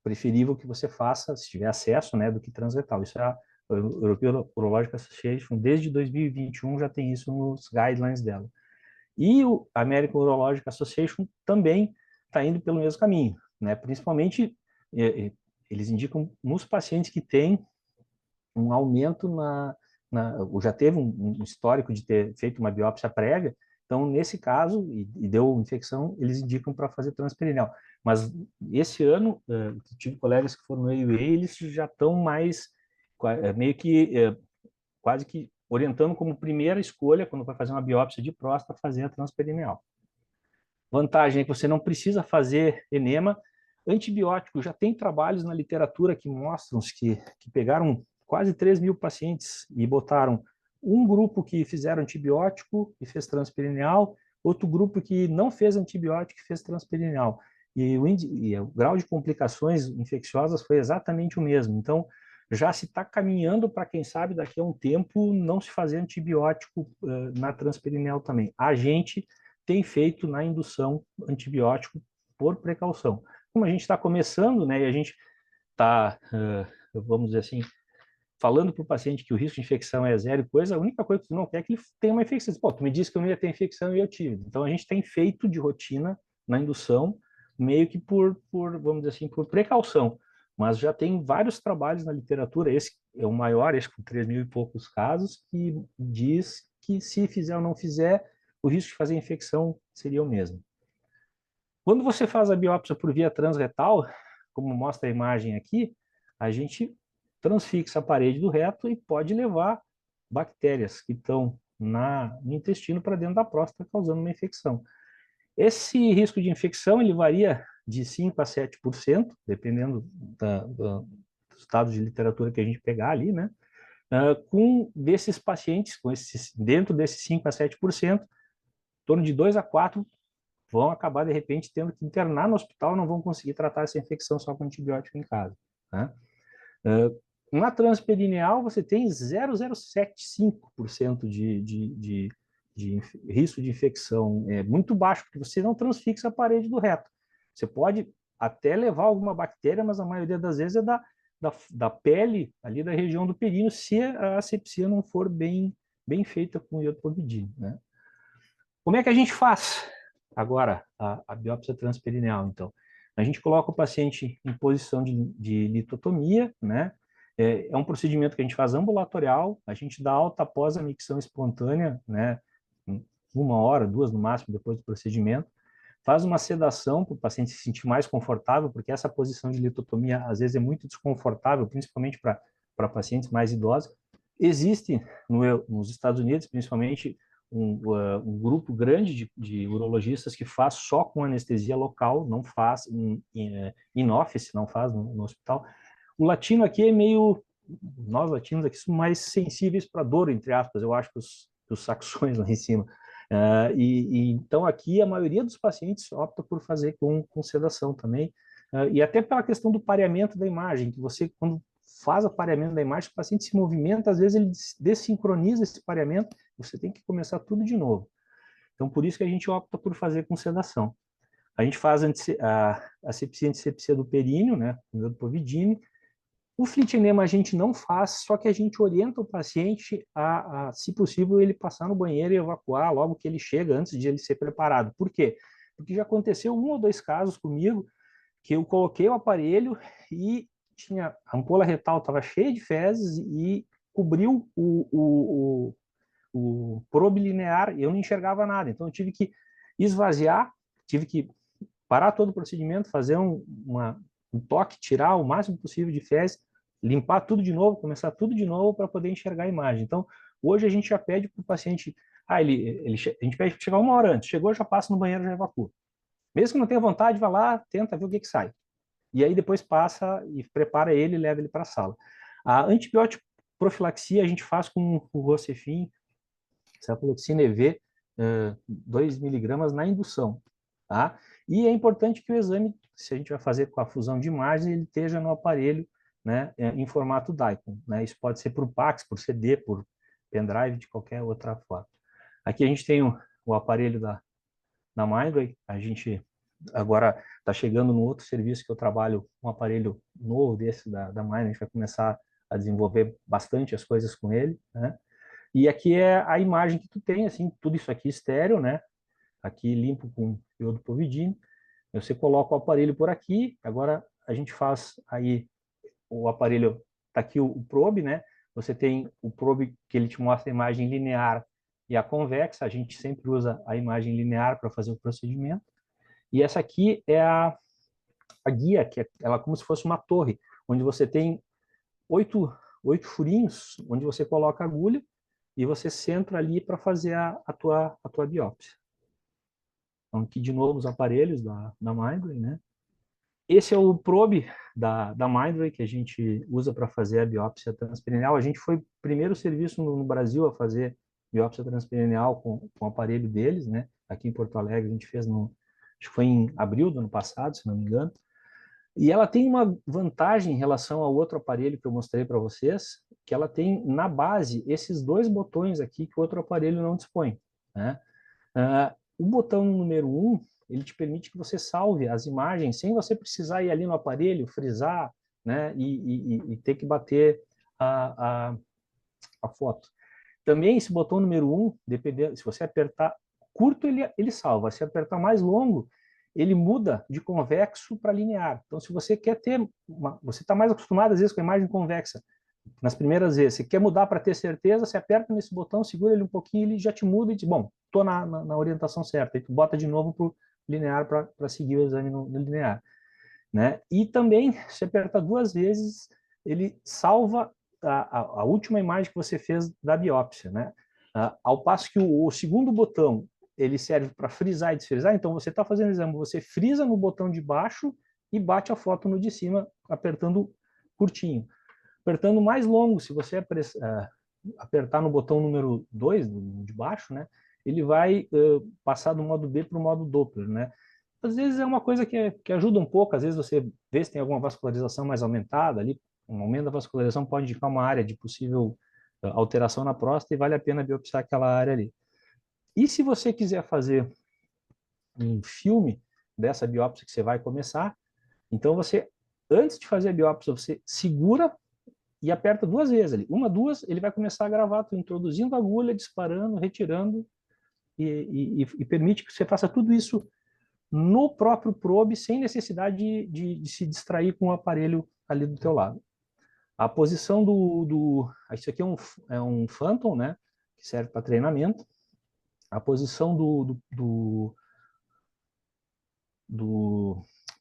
preferível que você faça, se tiver acesso, né, do que transretal. Isso é a European Urologic Association, desde 2021 já tem isso nos guidelines dela. E o American Urologic Association também está indo pelo mesmo caminho, né? Principalmente, eles indicam nos pacientes que têm um aumento ou já teve um histórico de ter feito uma biópsia prévia, então, nesse caso, e deu infecção, eles indicam para fazer transperineal. Mas esse ano, tive colegas que foram no AUA, eles já estão mais, meio que, quase que orientando como primeira escolha, quando vai fazer uma biópsia de próstata, fazer a transperineal. Vantagem é que você não precisa fazer enema. Antibiótico, já tem trabalhos na literatura que mostram que pegaram quase 3.000 pacientes e botaram um grupo que fizeram antibiótico e fez transperineal, outro grupo que não fez antibiótico e fez transperineal. E o grau de complicações infecciosas foi exatamente o mesmo. Então, já se está caminhando para, quem sabe, daqui a um tempo, não se fazer antibiótico na transperineal também. A gente tem feito na indução antibiótico por precaução. Como a gente está começando, né, e a gente está, vamos dizer assim, falando para o paciente que o risco de infecção é zero e coisa, a única coisa que tu não quer é que ele tenha uma infecção. Pô, tu me disse que eu não ia ter infecção e eu tive. Então, a gente tem feito de rotina na indução, meio que vamos dizer assim, por precaução. Mas já tem vários trabalhos na literatura, esse é o maior, esse com 3.000 e poucos casos, que diz que se fizer ou não fizer, o risco de fazer infecção seria o mesmo. Quando você faz a biópsia por via transretal, como mostra a imagem aqui, a gente transfixa a parede do reto e pode levar bactérias que estão no intestino para dentro da próstata, causando uma infecção. Esse risco de infecção ele varia de 5 a 7%, dependendo do estado de literatura que a gente pegar ali, né? Com desses pacientes, dentro desses 5 a 7%, em torno de 2 a 4 vão acabar, de repente, tendo que internar no hospital, não vão conseguir tratar essa infecção só com antibiótico em casa. Né? Na transperineal, você tem 0,075% de risco de infecção. É muito baixo, porque você não transfixa a parede do reto. Você pode até levar alguma bactéria, mas a maioria das vezes é da pele, ali da região do períneo, se a asepsia não for bem feita com iodopovidina. Né? Como é que a gente faz agora a biópsia transperineal, então? A gente coloca o paciente em posição de litotomia, né? É um procedimento que a gente faz ambulatorial, a gente dá alta após a micção espontânea, né? 1 hora, 2 no máximo depois do procedimento. Faz uma sedação para o paciente se sentir mais confortável, porque essa posição de litotomia às vezes é muito desconfortável, principalmente para pacientes mais idosos. Existe nos Estados Unidos, principalmente, um grupo grande de urologistas que faz só com anestesia local, não faz in office, não faz no hospital. O latino aqui é meio, nós latinos aqui somos mais sensíveis para dor, entre aspas, eu acho que os saxões lá em cima. Então aqui a maioria dos pacientes opta por fazer com sedação também, e até pela questão do pareamento da imagem, que você, quando faz o pareamento da imagem, o paciente se movimenta, às vezes ele desincroniza esse pareamento, você tem que começar tudo de novo. Então, por isso que a gente opta por fazer com sedação. A gente faz a asepsia e antisepsia do períneo, né, com iodopovidina. O flitinema a gente não faz, só que a gente orienta o paciente se possível, ele passar no banheiro e evacuar logo que ele chega, antes de ele ser preparado. Por quê? Porque já aconteceu 1 ou 2 casos comigo, que eu coloquei o aparelho e a ampola retal estava cheia de fezes e cobriu o probe linear e eu não enxergava nada. Então, eu tive que esvaziar, tive que parar todo o procedimento, fazer um toque, tirar o máximo possível de fezes, limpar tudo de novo, começar tudo de novo para poder enxergar a imagem. Então, hoje a gente já pede para o paciente, a gente pede para chegar 1 hora antes, chegou, já passa no banheiro, já evacua. Mesmo que não tenha vontade, vai lá, tenta ver o que sai. E aí depois passa e prepara ele e leva ele para a sala. A antibiótico profilaxia a gente faz com o Rocefin, cefaloxina EV, 2 miligramas na indução. Tá? E é importante que o exame, se a gente vai fazer com a fusão de imagens, ele esteja no aparelho, né, em formato DICOM. Né? Isso pode ser por PAX, por CD, por pendrive, de qualquer outra forma. Aqui a gente tem o aparelho da Mindray, a gente agora está chegando no outro serviço que eu trabalho, um aparelho novo desse da Mindray, a gente vai começar a desenvolver bastante as coisas com ele, né? E aqui é a imagem que tu tem, assim, tudo isso aqui estéreo, né? Aqui limpo com iodopovidina. Você coloca o aparelho por aqui, agora a gente faz aí o aparelho, tá aqui o probe, né? Você tem o probe que ele te mostra a imagem linear e a convexa, a gente sempre usa a imagem linear para fazer o procedimento. E essa aqui é a guia, que ela é como se fosse uma torre, onde você tem 8 furinhos, onde você coloca a agulha e você centra ali para fazer a tua biópsia. Então, aqui de novo os aparelhos da Mindray, né? Esse é o probe da Mindray que a gente usa para fazer a biópsia transperineal. A gente foi o primeiro serviço no Brasil a fazer biópsia transperineal com o aparelho deles, né? Aqui em Porto Alegre a gente fez acho que foi em abril do ano passado, se não me engano. E ela tem uma vantagem em relação ao outro aparelho que eu mostrei para vocês, que ela tem na base esses dois botões aqui que o outro aparelho não dispõe, né? O botão número 1, ele te permite que você salve as imagens sem você precisar ir ali no aparelho, frisar, né, e ter que bater a foto. Também esse botão número 1, dependendo, se você apertar curto, ele salva. Se apertar mais longo, ele muda de convexo para linear. Então, se você quer ter, você está mais acostumado às vezes com a imagem convexa, nas primeiras vezes, você quer mudar para ter certeza, você aperta nesse botão, segura ele um pouquinho, ele já te muda e diz, bom, estou na orientação certa. E tu bota de novo para o linear para seguir o exame no linear. Né? E também, se apertar 2 vezes, ele salva a última imagem que você fez da biópsia. Né? Ao passo que o segundo botão, ele serve para frisar e desfrisar, então você está fazendo o exame, você frisa no botão de baixo e bate a foto no de cima, apertando curtinho. Apertando mais longo, se você apertar no botão número 2, de baixo, né, ele vai passar do modo B para o modo Doppler. Né? Às vezes é uma coisa que ajuda um pouco, às vezes você vê se tem alguma vascularização mais aumentada ali, um aumento da vascularização pode indicar uma área de possível alteração na próstata e vale a pena biopsiar aquela área ali. E se você quiser fazer um filme dessa biópsia que você vai começar, então você, antes de fazer a biópsia, você segura e aperta 2 vezes ali. 1, 2, ele vai começar a gravar, tu introduzindo a agulha, disparando, retirando, e permite que você faça tudo isso no próprio probe, sem necessidade de se distrair com o aparelho ali do teu lado. A posição isso aqui é um Phantom, né, que serve para treinamento. A posição do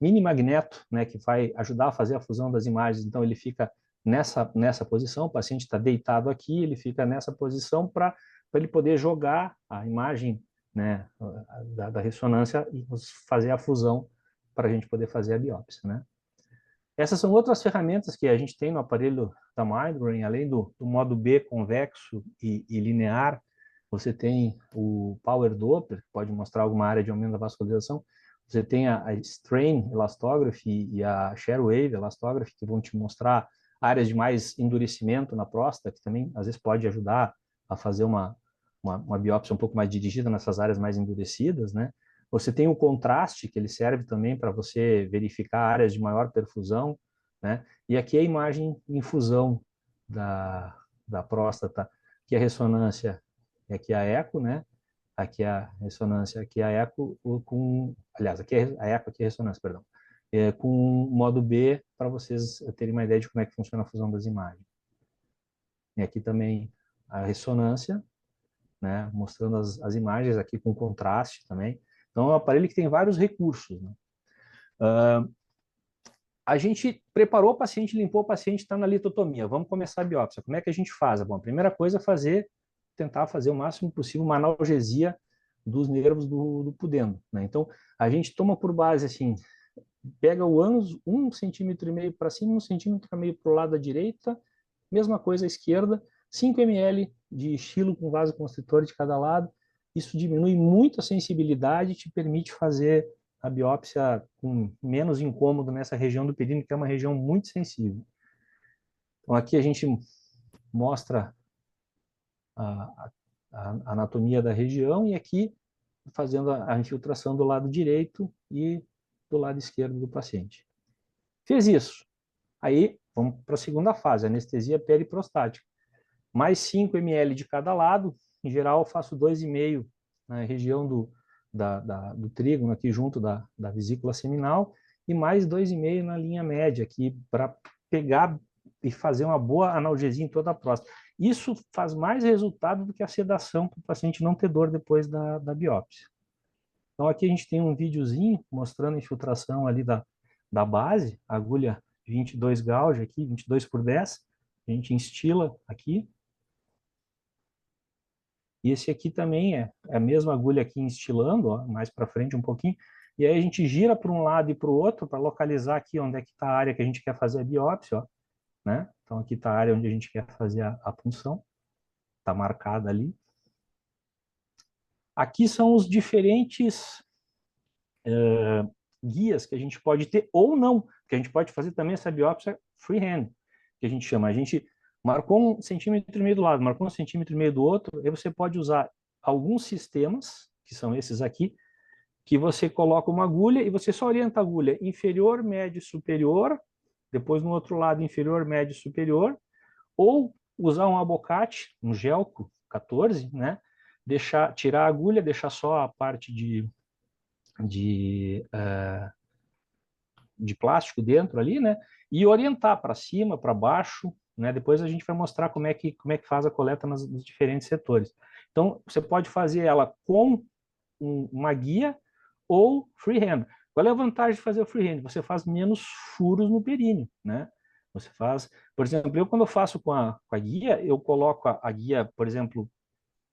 mini magneto, né, que vai ajudar a fazer a fusão das imagens, então ele fica nessa posição, o paciente está deitado aqui, ele fica nessa posição para ele poder jogar a imagem, né, da ressonância e fazer a fusão para a gente poder fazer a biópsia, né. Essas são outras ferramentas que a gente tem no aparelho da Mindray, além do modo B convexo e linear, você tem o Power Doppler, que pode mostrar alguma área de aumento da vascularização, você tem a Strain Elastography e a Share Wave Elastography, que vão te mostrar áreas de mais endurecimento na próstata, que também às vezes pode ajudar a fazer uma biópsia um pouco mais dirigida nessas áreas mais endurecidas, né? Você tem o contraste, que ele serve também para você verificar áreas de maior perfusão, né? E aqui a imagem em fusão da próstata, que é a ressonância, e aqui a eco, né? Aqui a ressonância, aqui a eco, aliás, aqui a eco, aqui a ressonância, perdão. Com o modo B, para vocês terem uma ideia de como é que funciona a fusão das imagens. E aqui também a ressonância, né? Mostrando as imagens aqui com contraste também. Então, é um aparelho que tem vários recursos. Né? A gente preparou o paciente, limpou o paciente, está na litotomia. Vamos começar a biópsia. Como é que a gente faz? Bom, a primeira coisa é tentar fazer o máximo possível uma analgesia dos nervos do pudendo. Né? Então, a gente toma por base, assim, pega o ânus 1,5 cm para cima, 1,5 cm para o lado da direita, mesma coisa à esquerda, 5 ml de estilo com vasoconstritor de cada lado. Isso diminui muito a sensibilidade e te permite fazer a biópsia com menos incômodo nessa região do períneo, que é uma região muito sensível. Então, aqui a gente mostra a anatomia da região e aqui fazendo a infiltração do lado direito e do lado esquerdo do paciente. Fez isso. Aí, vamos para a segunda fase, anestesia periprostática. Mais 5 ml de cada lado, em geral eu faço 2,5 na região do trígono, aqui junto da vesícula seminal, e mais 2,5 na linha média aqui, para pegar e fazer uma boa analgesia em toda a próstata. Isso faz mais resultado do que a sedação, para o paciente não ter dor depois da biópsia. Então aqui a gente tem um videozinho mostrando a infiltração ali da base, agulha 22 gauge aqui, 22 por 10, a gente instila aqui, E esse aqui também é a mesma agulha aqui instilando, ó, mais para frente um pouquinho. E aí a gente gira para um lado e para o outro para localizar aqui onde é que está a área que a gente quer fazer a biópsia, ó, né? Então aqui está a área onde a gente quer fazer a punção, está marcada ali. Aqui são os diferentes guias que a gente pode ter ou não, que a gente pode fazer também essa biópsia freehand, que a gente chama. A gente marcou 1,5 cm do lado, marcou 1,5 cm do outro, aí você pode usar alguns sistemas, que são esses aqui, que você coloca uma agulha e você só orienta a agulha inferior, médio, superior, depois no outro lado inferior, médio, superior, ou usar um abocate, um gelco 14, né? Tirar a agulha, deixar só a parte de, de plástico dentro ali, né? E orientar para cima, para baixo, né? Depois a gente vai mostrar como é que faz a coleta nos diferentes setores. Então, você pode fazer ela com uma guia ou freehand. Qual é a vantagem de fazer o freehand? Você faz menos furos no períneo, né? Você faz, por exemplo, eu quando eu faço com a guia, eu coloco a guia, por exemplo,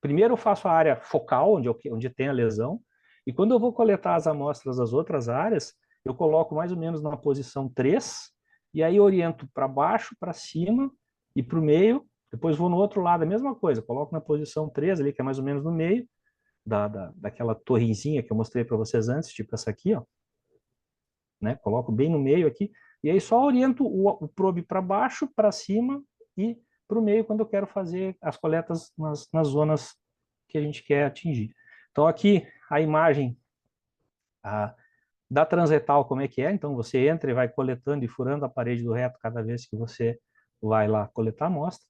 primeiro eu faço a área focal, onde tem a lesão, e quando eu vou coletar as amostras das outras áreas, eu coloco mais ou menos na posição 3, e aí oriento para baixo, para cima e para o meio, depois vou no outro lado, a mesma coisa, coloco na posição 3 ali, que é mais ou menos no meio, daquela torrezinha que eu mostrei para vocês antes, tipo essa aqui, ó, né? Coloco bem no meio aqui, e aí só oriento o probe para baixo, para cima e para o meio quando eu quero fazer as coletas nas zonas que a gente quer atingir. Então aqui a imagem da transretal como é que é, então você entra e vai coletando e furando a parede do reto cada vez que você vai lá coletar a amostra.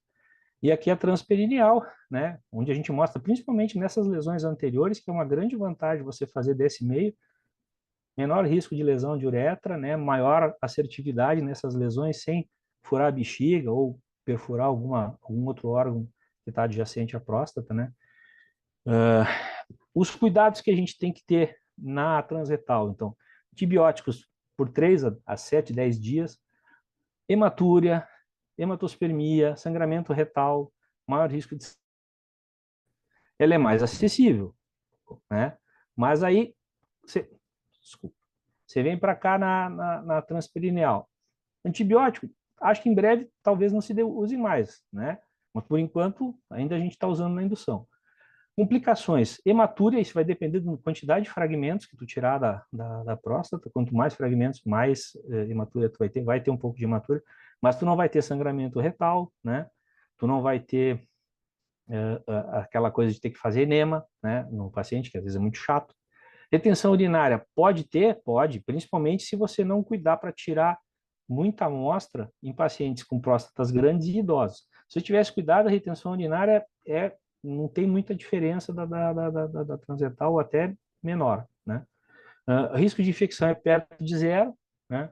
E aqui a transperineal, né, onde a gente mostra principalmente nessas lesões anteriores, que é uma grande vantagem você fazer desse meio, menor risco de lesão de uretra, né, maior assertividade nessas lesões sem furar a bexiga ou perfurar algum outro órgão que está adjacente à próstata, né. Os cuidados que a gente tem que ter na transretal, então, antibióticos por 3 a 7, 10 dias, hematúria, hematospermia, sangramento retal, maior risco de... Ela é mais acessível, né? Mas aí, você, desculpa, você vem para cá na transperineal. Antibiótico, acho que em breve talvez não se use mais, né? Mas por enquanto ainda a gente está usando na indução. Complicações, hematúria, isso vai depender da quantidade de fragmentos que tu tirar da próstata. Quanto mais fragmentos, mais hematúria tu vai ter um pouco de hematúria, mas tu não vai ter sangramento retal, né? Tu não vai ter aquela coisa de ter que fazer enema, né, no paciente, que às vezes é muito chato. Retenção urinária pode ter? Pode, principalmente se você não cuidar para tirar muita amostra em pacientes com próstatas grandes e idosos. Se eu tivesse cuidado, a retenção urinária não tem muita diferença da transretal ou até menor, né? Risco de infecção é perto de zero, né?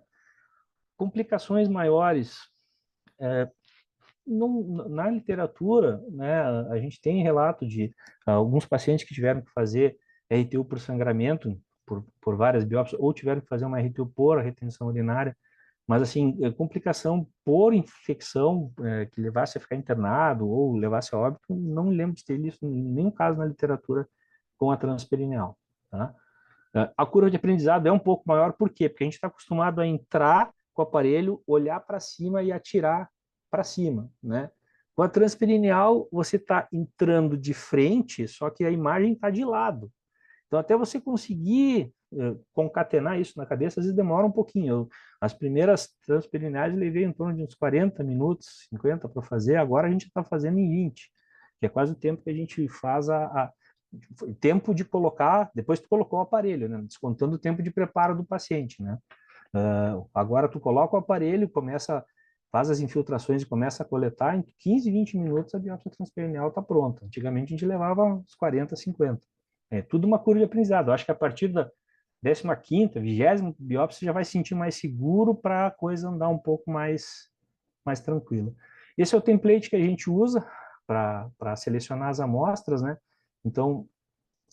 Complicações maiores, na literatura, né, a gente tem relato de alguns pacientes que tiveram que fazer RTU por sangramento, por várias biópsias, ou tiveram que fazer uma RTU por retenção urinária, mas assim, complicação por infecção que levasse a ficar internado ou levasse a óbito, não me lembro de ter visto nenhum caso na literatura com a transperineal, tá? A curva de aprendizado é um pouco maior, por quê? Porque a gente está acostumado a entrar com o aparelho, olhar para cima e atirar para cima, né? Com a transperineal, você está entrando de frente, só que a imagem está de lado. Então, até você conseguir concatenar isso na cabeça, às vezes demora um pouquinho. As primeiras transperineais eu levei em torno de uns 40 minutos, 50 para fazer, agora a gente está fazendo em 20, que é quase o tempo que a gente faz tempo de colocar, depois tu colocou o aparelho, né? Descontando o tempo de preparo do paciente, né? Agora tu coloca o aparelho, faz as infiltrações e começa a coletar, em 15, 20 minutos a biópsia transperineal está pronta. Antigamente a gente levava uns 40, 50. É tudo uma curva de aprendizado. Eu acho que a partir da 15ª, 20ª biópsia você já vai se sentir mais seguro para a coisa andar um pouco mais tranquila. Esse é o template que a gente usa para selecionar as amostras, né? Então,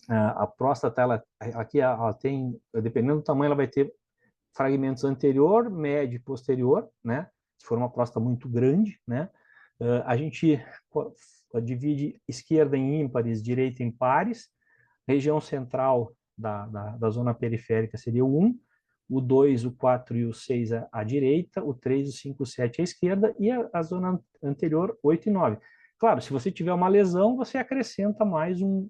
a próstata, aqui ela tem, dependendo do tamanho, ela vai ter fragmentos anterior, médio e posterior, né? Se for uma próstata muito grande, né? A gente divide esquerda em ímpares, direita em pares. Região central da zona periférica seria o 1, o 2, o 4 e o 6 à direita, o 3, o 5, o 7 à esquerda, e a zona anterior, 8 e 9. Claro, se você tiver uma lesão, você acrescenta mais um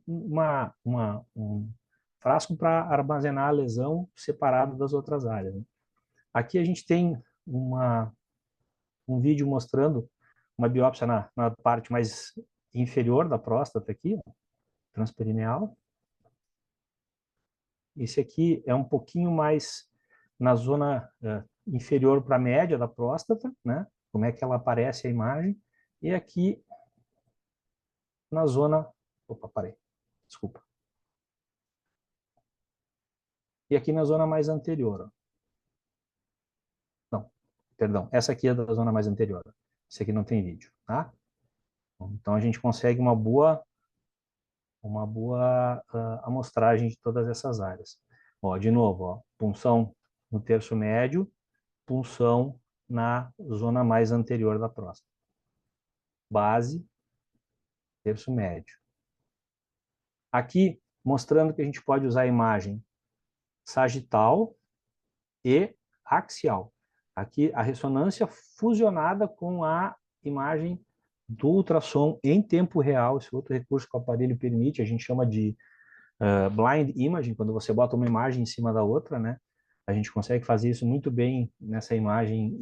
frasco para armazenar a lesão separado das outras áreas, né? Aqui a gente tem um vídeo mostrando uma biópsia na parte mais inferior da próstata aqui, ó, transperineal. Esse aqui é um pouquinho mais na zona inferior para a média da próstata, né? Como é que ela aparece a imagem. E aqui na zona... Opa, parei. Desculpa. E aqui na zona mais anterior, ó. Não, perdão. Essa aqui é da zona mais anterior. Esse aqui não tem vídeo, tá? Então a gente consegue uma boa amostragem de todas essas áreas. Ó, de novo, ó, punção no terço médio, punção na zona mais anterior da próstata. Base, terço médio. Aqui, mostrando que a gente pode usar a imagem sagital e axial. Aqui, a ressonância fusionada com a imagem do ultrassom em tempo real, esse outro recurso que o aparelho permite, a gente chama de blind imaging, quando você bota uma imagem em cima da outra, né? A gente consegue fazer isso muito bem nessa imagem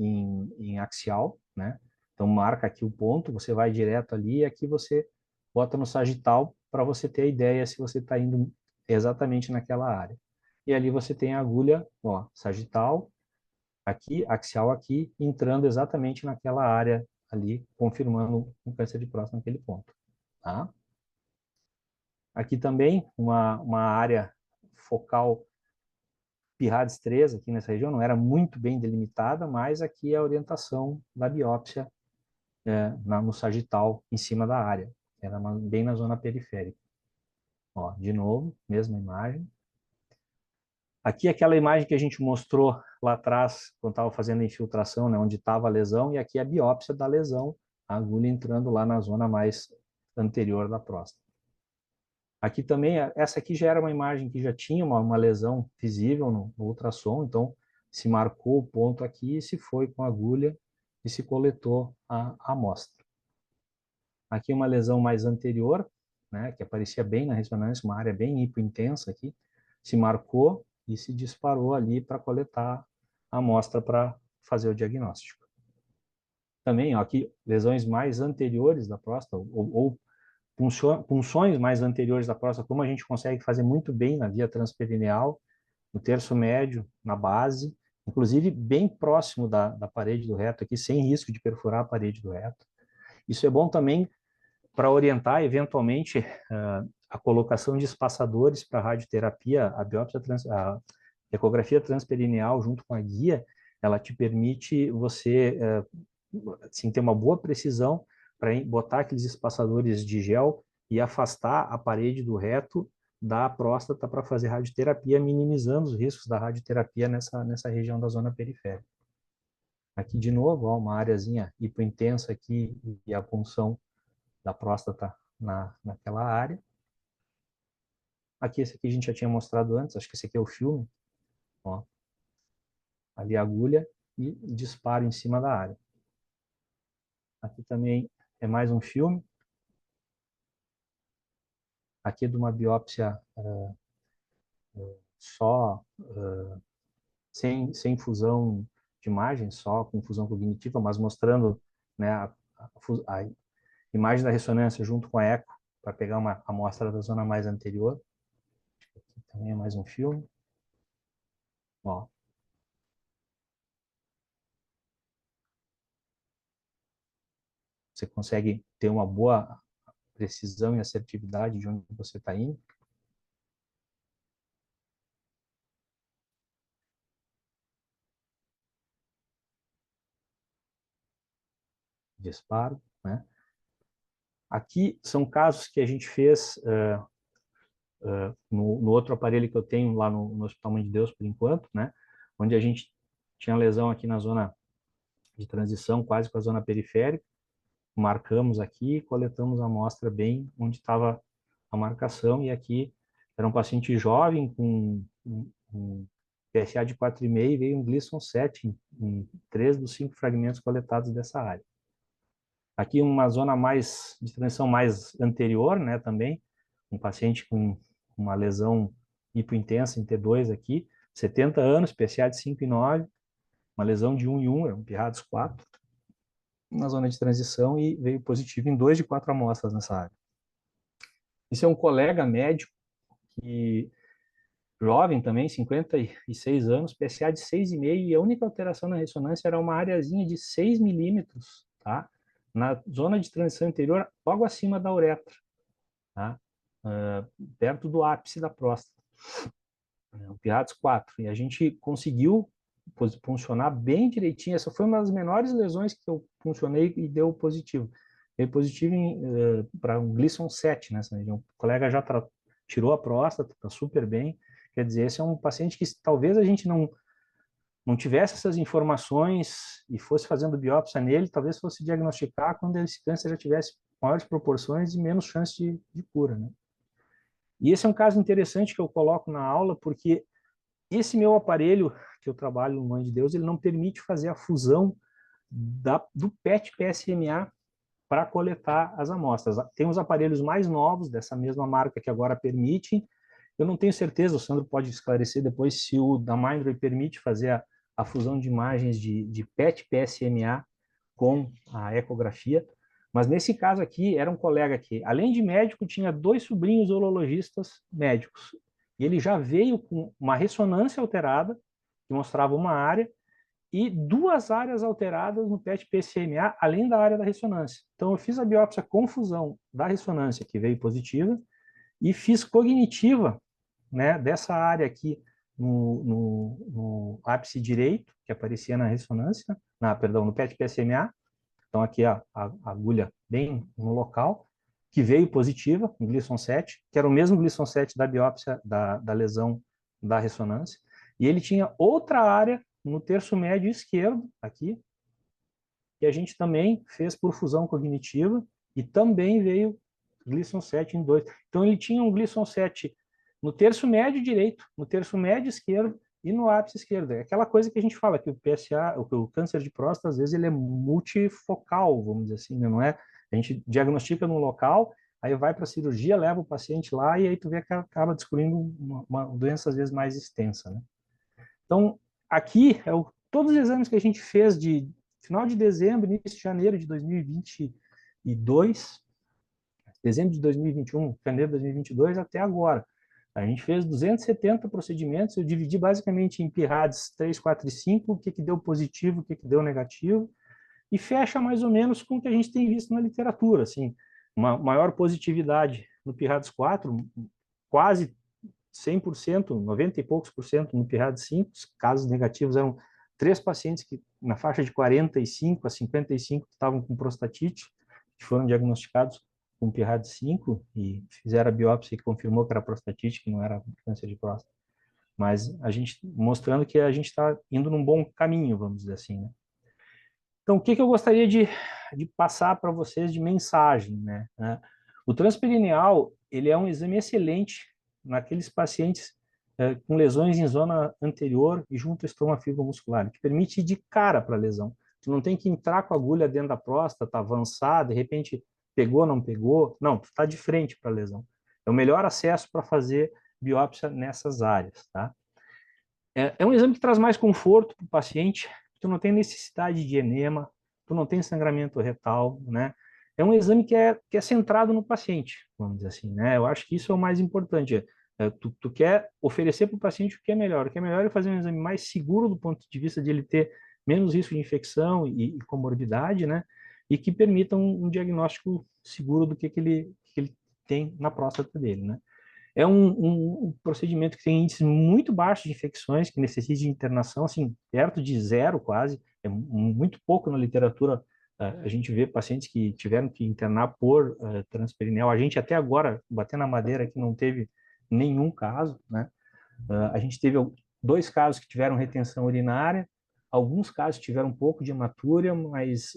em axial, né? Então marca aqui o ponto, você vai direto ali e aqui você bota no sagital para você ter a ideia se você está indo exatamente naquela área. E ali você tem a agulha, ó, sagital, aqui, axial aqui, entrando exatamente naquela área ali, confirmando um câncer de próstata naquele ponto, tá? Aqui também uma área focal Pyrades 3, aqui nessa região, não era muito bem delimitada, mas aqui é a orientação da biópsia no sagital, em cima da área. Era bem na zona periférica. Ó, de novo, mesma imagem. Aqui é aquela imagem que a gente mostrou lá atrás, quando estava fazendo a infiltração, né, onde estava a lesão, e aqui é a biópsia da lesão, a agulha entrando lá na zona mais anterior da próstata. Aqui também, essa aqui já era uma imagem que já tinha uma lesão visível no ultrassom, então se marcou o ponto aqui, se foi com a agulha e se coletou a amostra. Aqui uma lesão mais anterior, né, que aparecia bem na ressonância, uma área bem hipointensa aqui, se marcou e se disparou ali para coletar a amostra para fazer o diagnóstico. Também, ó, aqui, lesões mais anteriores da próstata, ou punções mais anteriores da próstata, como a gente consegue fazer muito bem na via transperineal, no terço médio, na base, inclusive bem próximo da parede do reto aqui, sem risco de perfurar a parede do reto. Isso é bom também para orientar, eventualmente, a colocação de espaçadores para radioterapia, a ecografia transperineal junto com a guia, ela te permite você assim, ter uma boa precisão para botar aqueles espaçadores de gel e afastar a parede do reto da próstata para fazer radioterapia, minimizando os riscos da radioterapia nessa região da zona periférica. Aqui, de novo, ó, uma areazinha hipointensa aqui e a punção da próstata naquela área. Aqui, esse aqui a gente já tinha mostrado antes, acho que esse aqui é o filme. Ó. Ali a agulha e disparo em cima da área. Aqui também é mais um filme. Aqui é de uma biópsia só, sem fusão de imagem, só com fusão cognitiva, mas mostrando, né, a imagem da ressonância junto com a eco, para pegar uma amostra da zona mais anterior. Aqui também é mais um filme. Ó. Você consegue ter uma boa precisão e assertividade de onde você está indo. Disparo, né? Aqui são casos que a gente fez no outro aparelho que eu tenho lá no Hospital Mãe de Deus, por enquanto, né? Onde a gente tinha lesão aqui na zona de transição, quase com a zona periférica. marcamos aqui, coletamos a amostra bem onde estava a marcação, e aqui era um paciente jovem com um PSA de 4,5 e veio um Gleason 7 em 3 dos 5 fragmentos coletados dessa área. Aqui uma zona mais de transição mais anterior, né, também, um paciente com uma lesão hipointensa em T2 aqui, 70 anos, PSA de 5,9, uma lesão de 1,1, é um Pirrados 4, na zona de transição, e veio positivo em 2 de 4 amostras nessa área. Esse é um colega médico que jovem também, 56 anos, PSA de 6,5, e a única alteração na ressonância era uma areazinha de 6 milímetros, tá? Na zona de transição interior, logo acima da uretra, tá? Perto do ápice da próstata. O Pirrados 4. E a gente conseguiu funcionar bem direitinho. Essa foi uma das menores lesões que eu funcionei e deu positivo. Deu positivo para um Gleason 7, né? O colega já tirou a próstata, está super bem. Quer dizer, esse é um paciente que talvez a gente não tivesse essas informações e fosse fazendo biópsia nele, talvez fosse diagnosticar quando esse câncer já tivesse maiores proporções e menos chance de cura, né? E esse é um caso interessante que eu coloco na aula, porque esse meu aparelho que eu trabalho no Mãe de Deus, ele não permite fazer a fusão do PET-PSMA para coletar as amostras. Tem os aparelhos mais novos dessa mesma marca que agora permitem. Eu não tenho certeza, o Sandro pode esclarecer depois, se o da Mindray permite fazer a fusão de imagens de PET-PSMA com a ecografia, mas nesse caso aqui, era um colega que, além de médico, tinha 2 sobrinhos urologistas médicos. E ele já veio com uma ressonância alterada, que mostrava uma área, e 2 áreas alteradas no PET-PSMA, além da área da ressonância. Então, eu fiz a biópsia com fusão da ressonância, que veio positiva, e fiz cognitiva, né, dessa área aqui no ápice direito, que aparecia na ressonância, perdão, no PET-PSMA. Então, aqui a agulha bem no local, que veio positiva, em Gleason 7, que era o mesmo Gleason 7 da biópsia da lesão da ressonância. E ele tinha outra área no terço médio esquerdo, aqui, que a gente também fez por fusão cognitiva, e também veio Gleason 7 em 2. Então, ele tinha um Gleason 7 no terço médio direito, no terço médio esquerdo e no ápice esquerdo. É aquela coisa que a gente fala, que o PSA, o câncer de próstata, às vezes, ele é multifocal, vamos dizer assim, né? Não é? A gente diagnostica num local, aí vai para a cirurgia, leva o paciente lá, e aí tu vê que acaba descobrindo uma doença, às vezes, mais extensa, né? Então, aqui, todos os exames que a gente fez de final de dezembro, início de janeiro de 2022, dezembro de 2021, janeiro de 2022, até agora. A gente fez 270 procedimentos, eu dividi basicamente em PIRADS 3, 4 e 5, o que deu positivo, o que deu negativo, e fecha mais ou menos com o que a gente tem visto na literatura, assim, uma maior positividade no PIRADS 4, quase 100%, 90 e poucos por cento no PIRADS 5, os casos negativos eram 3 pacientes que na faixa de 45 a 55 estavam com prostatite, que foram diagnosticados com PIRADS 5 e fizeram a biópsia e confirmou que era prostatite, que não era câncer de próstata. Mas a gente mostrando que a gente está indo num bom caminho, vamos dizer assim, né? Então, o que eu gostaria de passar para vocês de mensagem, né? O transperineal, ele é um exame excelente naqueles pacientes com lesões em zona anterior e junto ao estroma fibromuscular, que permite ir de cara para a lesão. Tu não tem que entrar com a agulha dentro da próstata, avançar, de repente pegou, não pegou. Não, tu está de frente para a lesão. É o melhor acesso para fazer biópsia nessas áreas, tá? É um exame que traz mais conforto para o paciente, tu não tem necessidade de enema, tu não tem sangramento retal, né? É um exame que é centrado no paciente, vamos dizer assim, né? Eu acho que isso é o mais importante. Tu quer oferecer para o paciente o que é melhor. O que é melhor é fazer um exame mais seguro do ponto de vista de ele ter menos risco de infecção e comorbidade, né? E que permita um diagnóstico seguro do que ele tem na próstata dele, né? É um procedimento que tem índice muito baixo de infecções, que necessita de internação, assim, perto de zero quase, é muito pouco na literatura. A gente vê pacientes que tiveram que internar por transperineal. A gente até agora, batendo na madeira, que não teve nenhum caso, né? A gente teve 2 casos que tiveram retenção urinária, alguns casos tiveram um pouco de hematúria, mas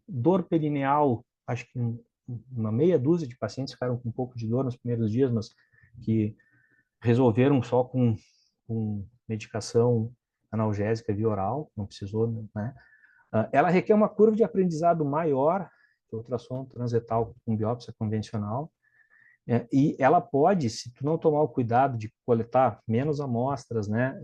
dor perineal acho que uma meia dúzia de pacientes ficaram com um pouco de dor nos primeiros dias, mas que resolveram só com medicação analgésica via oral, não precisou, né? Ela requer uma curva de aprendizado maior que o ultrassom transretal com biópsia convencional, e ela pode, se tu não tomar o cuidado de coletar menos amostras, né,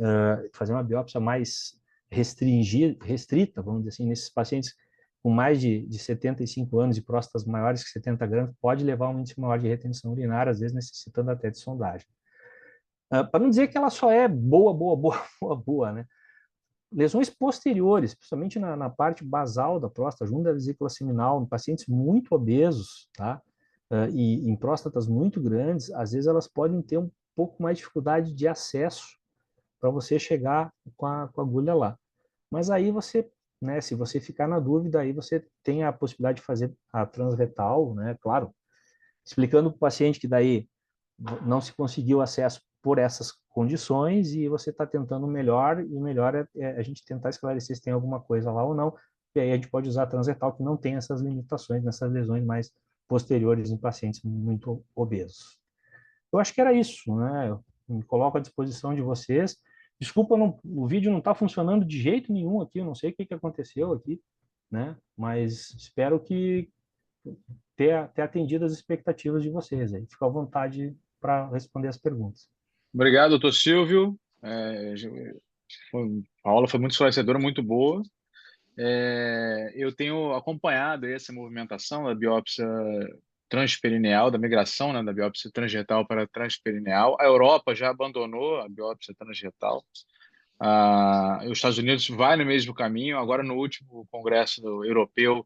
fazer uma biópsia mais restrita, vamos dizer assim, nesses pacientes com mais de 75 anos e próstatas maiores que 70 gramas, pode levar a um índice maior de retenção urinária, às vezes necessitando até de sondagem. Para não dizer que ela só é boa, boa, boa, boa, boa, né? Lesões posteriores, principalmente na parte basal da próstata, junto da vesícula seminal, em pacientes muito obesos, tá? E em próstatas muito grandes, às vezes elas podem ter um pouco mais de dificuldade de acesso para você chegar com a agulha lá. Mas aí você, né, se você ficar na dúvida, aí você tem a possibilidade de fazer a transretal, né? Claro, explicando para o paciente que daí não se conseguiu acesso por essas condições e você está tentando melhor, e o melhor é a gente tentar esclarecer se tem alguma coisa lá ou não, e aí a gente pode usar a transretal que não tem essas limitações, nessas lesões mais posteriores em pacientes muito obesos. Eu acho que era isso, né? Eu me coloco à disposição de vocês. Desculpa, o vídeo não está funcionando de jeito nenhum aqui, eu não sei o que aconteceu aqui, né? Mas espero que ter atendido as expectativas de vocês. Aí. Fico à vontade para responder as perguntas. Obrigado, doutor Silvio. A aula foi muito esclarecedora, muito boa. Eu tenho acompanhado essa movimentação da biópsia transperineal, da migração, né, da biópsia transretal para transperineal. A Europa já abandonou a biópsia transretal. Os Estados Unidos vai no mesmo caminho. Agora, no último congresso europeu,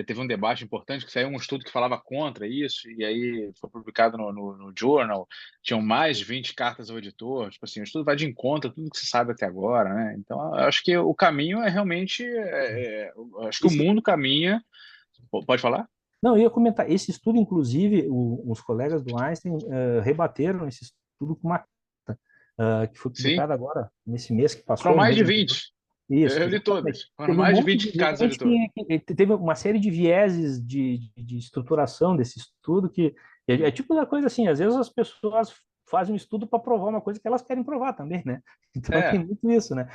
teve um debate importante que saiu um estudo que falava contra isso, e aí foi publicado no Journal. Tinham mais de 20 cartas ao editor. Tipo assim, o estudo vai de encontro a tudo que se sabe até agora, né? Então, eu acho que o caminho é realmente... acho que o mundo caminha... Pode falar? Não, eu ia comentar. Esse estudo, inclusive, os colegas do Einstein rebateram esse estudo com uma carta que foi Sim. publicada agora, nesse mês que passou. Foram mais de anterior. 20. Isso, Eu li todas. Foram teve um mais de monte 20 cartas ao editor. Teve uma série de vieses de estruturação desse estudo que é tipo uma coisa assim, às vezes as pessoas fazem um estudo para provar uma coisa que elas querem provar também, né? Então tem muito isso, né?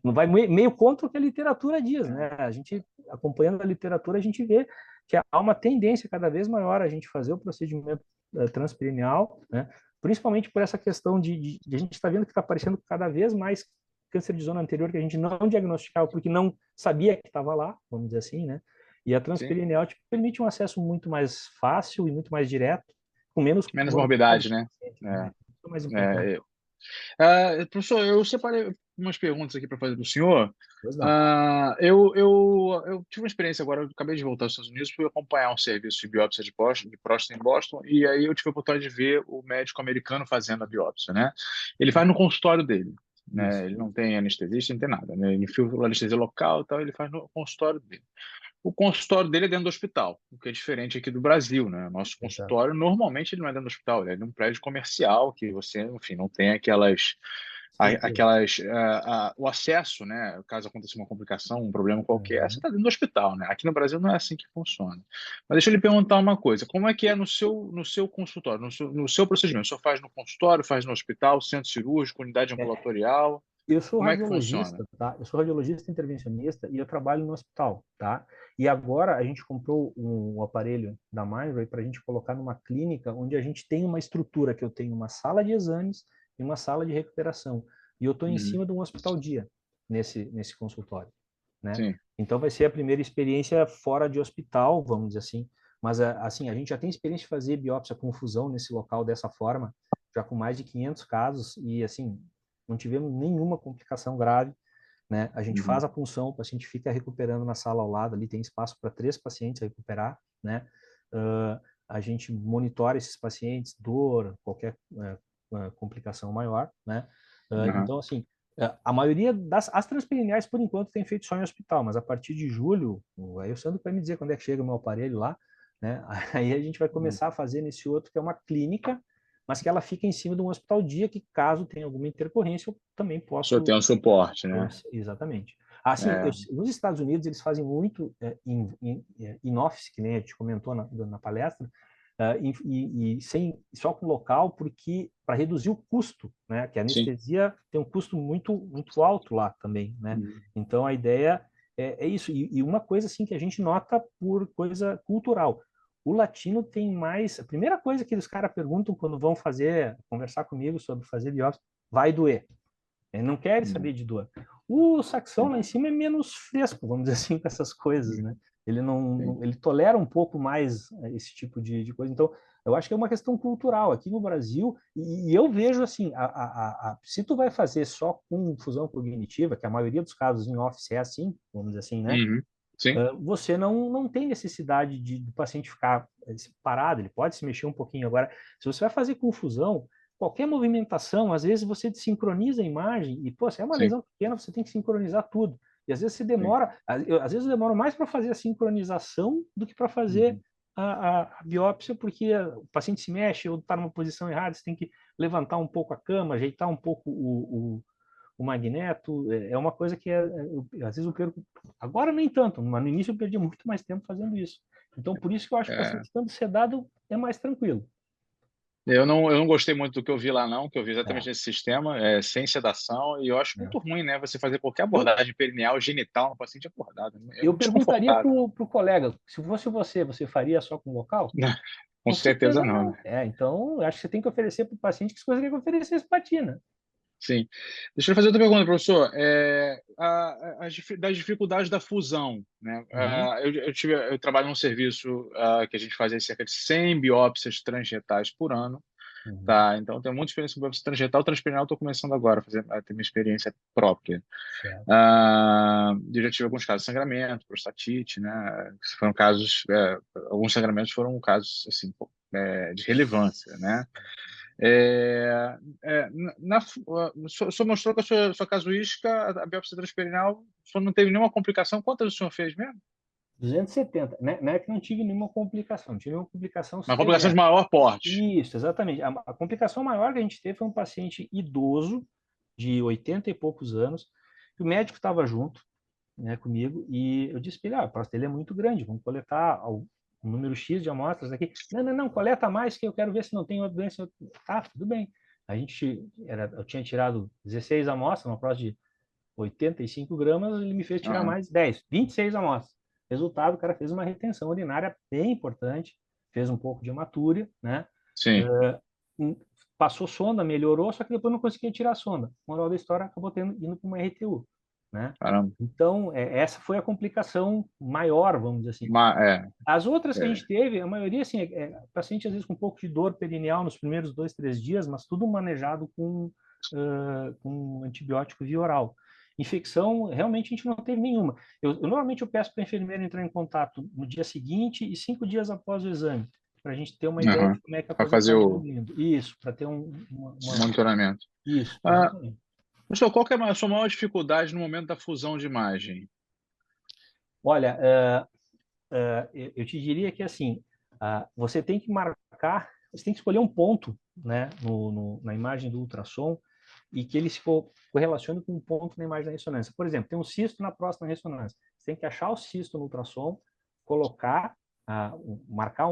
Não vai meio contra o que a literatura diz, né? A gente, acompanhando a literatura, a gente vê que há uma tendência cada vez maior a gente fazer o procedimento transperineal, né? Principalmente por essa questão de a gente está vendo que está aparecendo cada vez mais câncer de zona anterior que a gente não diagnosticava porque não sabia que estava lá, vamos dizer assim, né? E a transperineal te permite um acesso muito mais fácil e muito mais direto, com menos morbidade, né? Mais importante. Professor, eu separei umas perguntas aqui para fazer para o senhor. Eu tive uma experiência agora, eu acabei de voltar aos Estados Unidos, fui acompanhar um serviço de biópsia de próstata em Boston, e aí eu tive a oportunidade de ver o médico americano fazendo a biópsia, né? Ele faz no consultório dele, né? Ele não tem anestesista, não tem nada, né? Ele infiltra a anestesia local e tal, ele faz no consultório dele. O consultório dele é dentro do hospital, o que é diferente aqui do Brasil, né? Nosso consultório, normalmente, ele não é dentro do hospital, ele é num prédio comercial, que você, enfim, não tem o acesso, né? Caso aconteça uma complicação, um problema qualquer, você está dentro do hospital, né? Aqui no Brasil não é assim que funciona. Mas deixa eu lhe perguntar uma coisa, como é que é no seu consultório, no seu procedimento? O senhor faz no consultório, faz no hospital, centro cirúrgico, unidade ambulatorial? Eu sou Como é que radiologista, funciona? tá? Eu sou radiologista intervencionista e eu trabalho no hospital, tá? E agora a gente comprou um aparelho da Mindray para a gente colocar numa clínica onde a gente tem uma estrutura que eu tenho uma sala de exames e uma sala de recuperação. E eu estou em cima de um hospital dia nesse consultório, né? Sim. Então vai ser a primeira experiência fora de hospital, vamos dizer assim. Mas assim, a gente já tem experiência de fazer biópsia com fusão nesse local dessa forma, já com mais de 500 casos e assim, não tivemos nenhuma complicação grave, né? A gente faz a punção, o paciente fica recuperando na sala ao lado, ali tem espaço para 3 pacientes recuperar, né? A gente monitora esses pacientes, dor, qualquer complicação maior, né? Então, assim, a maioria as transperineais, por enquanto, tem feito só em hospital, mas a partir de julho, aí o Sandro vai me dizer quando é que chega o meu aparelho lá, né? Aí a gente vai começar a fazer nesse outro, que é uma clínica, mas que ela fica em cima de um hospital dia, que caso tenha alguma intercorrência, eu também posso... O senhor tem um suporte, né? Exatamente. Assim, É, nos Estados Unidos eles fazem muito in office, que nem a gente comentou na palestra, só com local, porque para reduzir o custo, né? Que a sim. anestesia tem um custo muito alto lá também, né? Uhum. Então a ideia é isso. E uma coisa assim que a gente nota por coisa cultural. O latino tem mais. A primeira coisa que os caras perguntam quando vão conversar comigo sobre fazer biópsia, vai doer. Eles não querem Uhum. saber de dor. O saxão Sim, lá em cima é menos fresco, vamos dizer assim, com essas coisas, né? Ele sim. ele tolera um pouco mais esse tipo de coisa. Então, eu acho que é uma questão cultural aqui no Brasil, e eu vejo assim, se tu vai fazer só com fusão cognitiva, que a maioria dos casos em office é assim, vamos dizer assim, né? Uhum. Sim. Você não tem necessidade do paciente ficar parado, ele pode se mexer um pouquinho. Agora, se você vai fazer confusão, qualquer movimentação, às vezes você desincroniza a imagem e, pô, se é uma Sim. lesão pequena, você tem que sincronizar tudo. E às vezes você Sim. demora, às vezes eu demoro mais para fazer a sincronização do que para fazer Uhum. a biópsia, porque o paciente se mexe ou está numa posição errada, você tem que levantar um pouco a cama, ajeitar um pouco o magneto. É uma coisa que às vezes eu perco. Agora nem tanto, mas no início eu perdi muito mais tempo fazendo isso. Então, por isso que eu acho que o É, paciente estando sedado é mais tranquilo. eu não gostei muito do que eu vi lá, não, que eu vi É. exatamente nesse sistema, sem sedação, e eu acho muito É. ruim, né? Você fazer qualquer Eu, abordagem perineal, genital no paciente acordado. É eu muito perguntaria para desconfortável. o colega, se fosse você faria só com local? Com Com certeza certeza não, né? não. Então, eu acho que você tem que oferecer para o paciente que você gostaria que oferecesse para ti, né? Sim. Deixa eu fazer outra pergunta, professor. Das dificuldades da fusão, né? Uhum. Eu trabalho num serviço que a gente faz cerca de 100 biópsias transretais por ano, Uhum. tá? Então, tenho muita experiência com biópsia transretal. Transperineal, estou começando agora a ter minha experiência própria. Certo. Eu já tive alguns casos de sangramento, prostatite, né? Foram casos, alguns sangramentos foram casos assim, de relevância, né? É, o senhor mostrou que a sua casuística, a biópsia transperineal, o senhor não teve nenhuma complicação. Quantas o senhor fez mesmo? 270. Não é que não tive nenhuma complicação, tive uma complicação Uma complicação de severa. maior porte. Isso, exatamente. A complicação maior que a gente teve foi um paciente idoso, de 80 e poucos anos, que o médico estava junto, né, comigo, e eu disse para ele, a próstata dele é muito grande, vamos coletar um número X de amostras aqui. Não, coleta mais que eu quero ver se não tem outra doença. Tá, tudo bem. Eu tinha tirado 16 amostras, uma próstata de 85 gramas, ele me fez tirar Aham. mais 10, 26 amostras. Resultado, o cara fez uma retenção urinária bem importante, fez um pouco de hematúria, né? Sim, Passou sonda, melhorou, só que depois não conseguia tirar a sonda. Moral da história, acabou indo para uma RTU, né? caramba. Então, essa foi a complicação maior, vamos dizer assim. As outras que a É, gente teve, a maioria, assim, paciente às vezes com um pouco de dor perineal nos primeiros 2, 3 dias, mas tudo manejado com antibiótico via oral. Infecção, realmente a gente não teve nenhuma. Normalmente eu peço para a enfermeira entrar em contato no dia seguinte e 5 dias após o exame, para a gente ter uma ideia de como é que a para coisa está fazer o evoluindo. Isso, para ter monitoramento. Isso, Ah, exatamente. professor, qual que é a sua maior dificuldade no momento da fusão de imagem? Olha, eu te diria que assim, você tem que marcar, você tem que escolher um ponto, né, na imagem do ultrassom e que ele se correlacione com um ponto na imagem da ressonância. Por exemplo, tem um cisto na próxima ressonância. Você tem que achar o cisto no ultrassom, colocar, marcar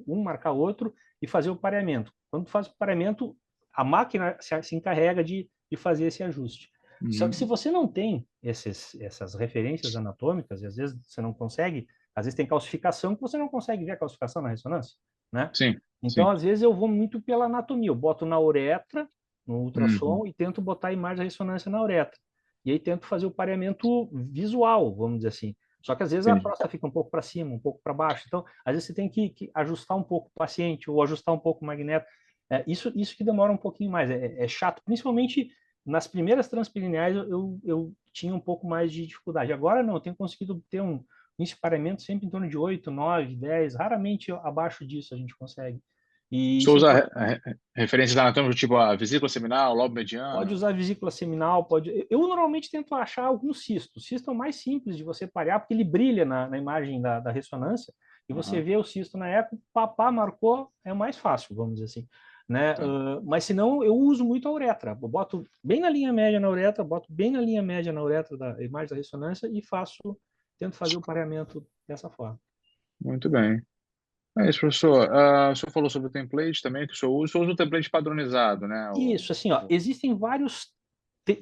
marcar outro e fazer o pareamento. Quando tu faz o pareamento, a máquina se encarrega de fazer esse ajuste. Só que se Uhum. você não tem essas referências anatômicas, e às vezes você não consegue, às vezes tem calcificação que você não consegue ver a calcificação na ressonância, né? Sim, Então, sim. às vezes eu vou muito pela anatomia, eu boto na uretra, no Uhum. ultrassom, e tento botar a imagem da ressonância na uretra. E aí tento fazer o pareamento visual, vamos dizer assim. Só que às vezes a Entendi. próstata fica um pouco para cima, um pouco para baixo. Então, às vezes você tem que ajustar um pouco o paciente ou ajustar um pouco o magneto. Isso que demora um pouquinho mais. É chato, principalmente nas primeiras transperineais eu tinha um pouco mais de dificuldade. Agora não, eu tenho conseguido ter um pareamento sempre em torno de 8, 9, 10, raramente abaixo disso a gente consegue. E Você isso usa referências anatômicas tipo a vesícula seminal, lobo pode mediano? usar vesícula seminal, pode. Eu normalmente tento achar algum cisto. O cisto é o mais simples de você parear, porque ele brilha na imagem da ressonância, e você Aham. vê o cisto na eco, papá marcou, é o mais fácil, vamos dizer assim. né? Tá. Mas se não, eu uso muito a uretra. Eu boto bem na linha média na uretra, boto bem na linha média na uretra da imagem da ressonância e tento fazer o pareamento dessa forma. Muito bem. É isso, professor. O senhor falou sobre o template também que o senhor usa. O senhor usa o template padronizado, né? Isso, assim, ó, existem vários.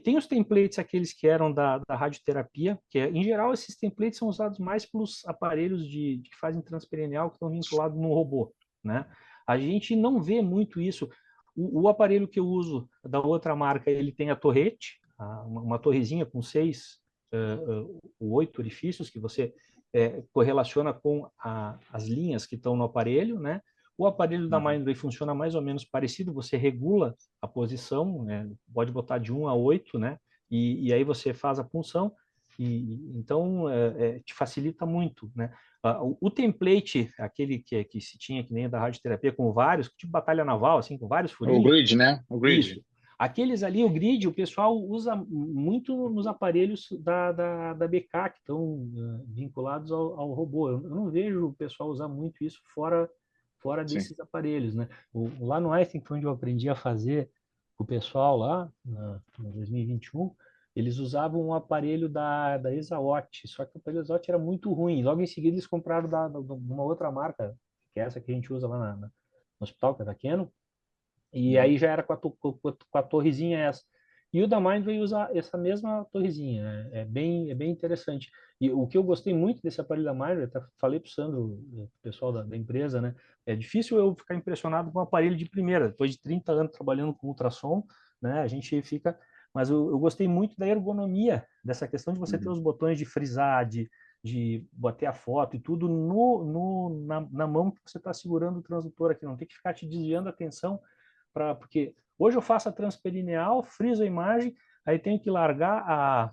Tem os templates, aqueles que eram da radioterapia, que em geral esses templates são usados mais pelos aparelhos que fazem transperineal que estão vinculados no robô, né? A gente não vê muito isso. O aparelho que eu uso da outra marca, ele tem a torrete, uma torrezinha com 8 orifícios que você correlaciona com as linhas que estão no aparelho, né? O aparelho da Mindray funciona mais ou menos parecido, você regula a posição, né? Pode botar de 1 a 8, né? E aí você faz a punção, então te facilita muito, né? O template, aquele que se tinha, que nem o da radioterapia, com vários, tipo batalha naval, assim, com vários O furinhos. grid, né? O grid. Isso. Aqueles ali, o grid, o pessoal usa muito nos aparelhos da BK, que estão vinculados ao robô. Eu não vejo o pessoal usar muito isso fora Sim. desses aparelhos, né? Lá no Einstein, onde eu aprendi a fazer o pessoal lá, em 2021, eles usavam um aparelho da Exawatt, só que o aparelho Exawatt era muito ruim. Logo em seguida, eles compraram de uma outra marca, que é essa que a gente usa lá no hospital, que é da Canon, e aí já era com a torrezinha essa. E o da Mindray usa essa mesma torrezinha, né? É bem interessante. E o que eu gostei muito desse aparelho da Mindray, até falei para o Sandro, o pessoal da empresa, né? É difícil eu ficar impressionado com um aparelho de primeira. Depois de 30 anos trabalhando com ultrassom, né? A gente fica... Mas eu gostei muito da ergonomia, dessa questão de você ter os botões de frisar, de bater a foto e tudo na mão que você está segurando o transdutor aqui. Não tem que ficar te desviando a atenção porque hoje eu faço a transperineal, friso a imagem, aí tenho que largar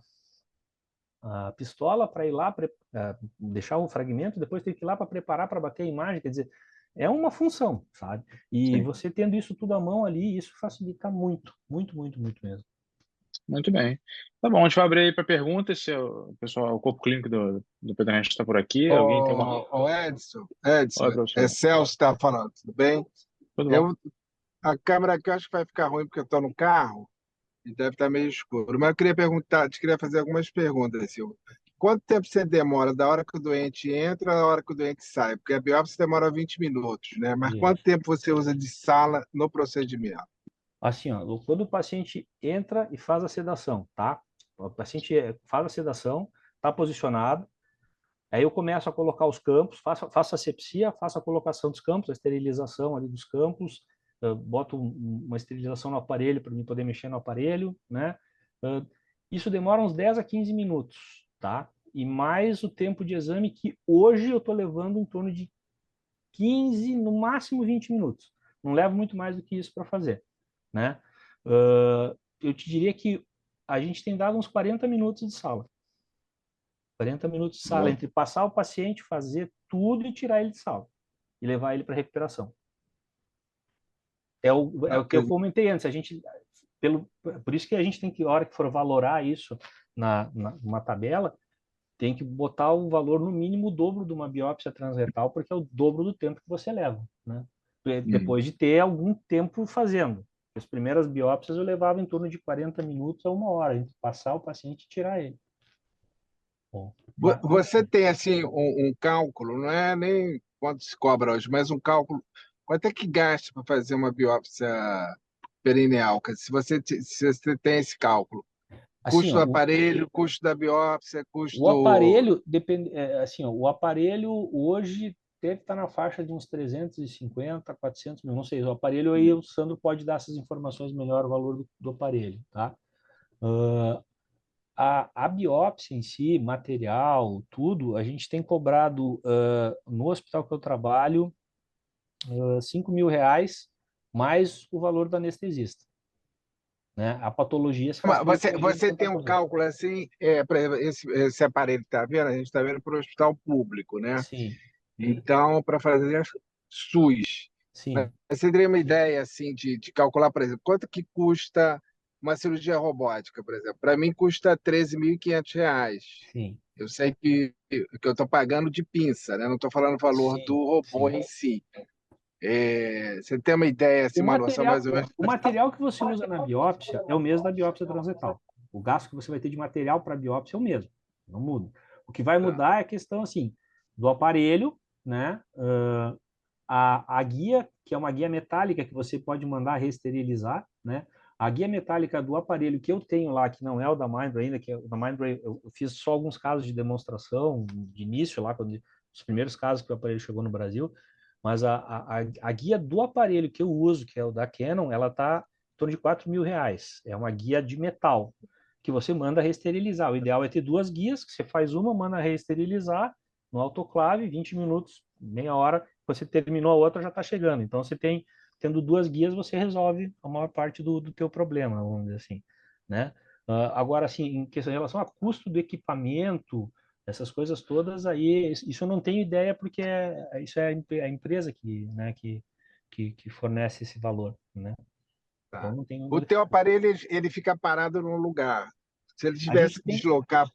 a pistola para ir lá, deixar o fragmento, depois tenho que ir lá para preparar para bater a imagem, quer dizer, é uma função, sabe? E Sim. você tendo isso tudo à mão ali, isso facilita muito, muito, muito, muito mesmo. Muito bem. Tá bom, a gente vai abrir aí para perguntas. Se o pessoal, o corpo clínico do Pedro Ernesto está por aqui. Alguém tem uma. Ô Edson, Oi, é professor. Celso que está falando, tudo bem? Tudo bom? A câmera aqui eu acho que vai ficar ruim porque eu estou no carro e deve estar meio escuro. Mas eu queria perguntar, te queria fazer algumas perguntas, Silvio. Quanto tempo você demora da hora que o doente entra à hora que o doente sai? Porque a biópsia demora 20 minutos, né? Mas quanto Isso. tempo você usa de sala no procedimento? Assim, ó, quando o paciente entra e faz a sedação, tá? O paciente faz a sedação, está posicionado, aí eu começo a colocar os campos, faço a asepsia, faço a colocação dos campos, a esterilização ali dos campos, boto uma esterilização no aparelho para mim poder mexer no aparelho, né? Isso demora uns 10 a 15 minutos, tá? E mais o tempo de exame que hoje eu estou levando em torno de 15, no máximo 20 minutos. Não levo muito mais do que isso para fazer, né? Eu te diria que a gente tem dado uns 40 minutos de sala. 40 minutos de sala, entre passar o paciente, fazer tudo e tirar ele de sala. E levar ele para recuperação. É o que eu comentei antes. Por isso que a gente tem que, na hora que for valorar isso numa tabela, tem que botar o valor no mínimo o dobro de uma biópsia transretal, porque é o dobro do tempo que você leva, né? Depois de ter algum tempo fazendo. As primeiras biópsias eu levava em torno de 40 minutos a 1 hora, entre passar o paciente e tirar ele. Bom, Você tem assim um cálculo, não é nem quanto se cobra hoje, mas um cálculo. Quanto é que gasta para fazer uma biópsia perineal? Se você tem esse cálculo, assim, custo do ó, aparelho, custo da biópsia, o custo. aparelho depende, assim, ó, o aparelho hoje deve estar na faixa de uns 350, 400 mil, não sei. O aparelho aí o Sandro pode dar essas informações melhor, o valor do aparelho, tá? A biópsia em si, material, tudo, a gente tem cobrado no hospital que eu trabalho R$ 5.000 mais o valor do anestesista, né? A patologia se faz Mas pelo você tem um cálculo assim, para esse aparelho que está vendo, a gente está vendo para o hospital público, né? Sim, Então, para fazer SUS. Mas sim, você teria uma ideia assim de calcular, por exemplo, quanto que custa uma cirurgia robótica, por exemplo? Para mim custa R$ 13.500. sim, Eu sei que eu estou pagando de pinça, né? Não estou falando o valor do sim, robô sim. em si. Você tem uma ideia, assim, O uma noção material, mais ou menos? o material que você usa na biópsia é o mesmo da biópsia transretal. O gasto que você vai ter de material para a biópsia é o mesmo, não muda. O que vai Tá. mudar é a questão assim do aparelho, né? A guia, que é uma guia metálica que você pode mandar reesterilizar, né? A guia metálica do aparelho que eu tenho lá, que não é o da Mindray ainda, que é o da Mindray, eu fiz só alguns casos de demonstração de início lá, quando os primeiros casos que o aparelho chegou no Brasil, mas a guia do aparelho que eu uso, que é o da Canon, ela está em torno de R$ 4.000. É uma guia de metal que você manda reesterilizar. O ideal é ter duas guias, que você faz uma, manda reesterilizar no autoclave, 20 minutos, meia hora, você terminou a outra, já está chegando. Então, você tem, tendo duas guias, você resolve a maior parte do teu problema, vamos dizer assim, né? Agora, assim, em questão em relação a custo do equipamento, essas coisas todas, aí, isso eu não tenho ideia, porque isso é a empresa que, né, que fornece esse valor, né? Então, Tá. não tenho... O teu aparelho, ele fica parado num lugar. Se ele A tivesse gente que tem... deslocar,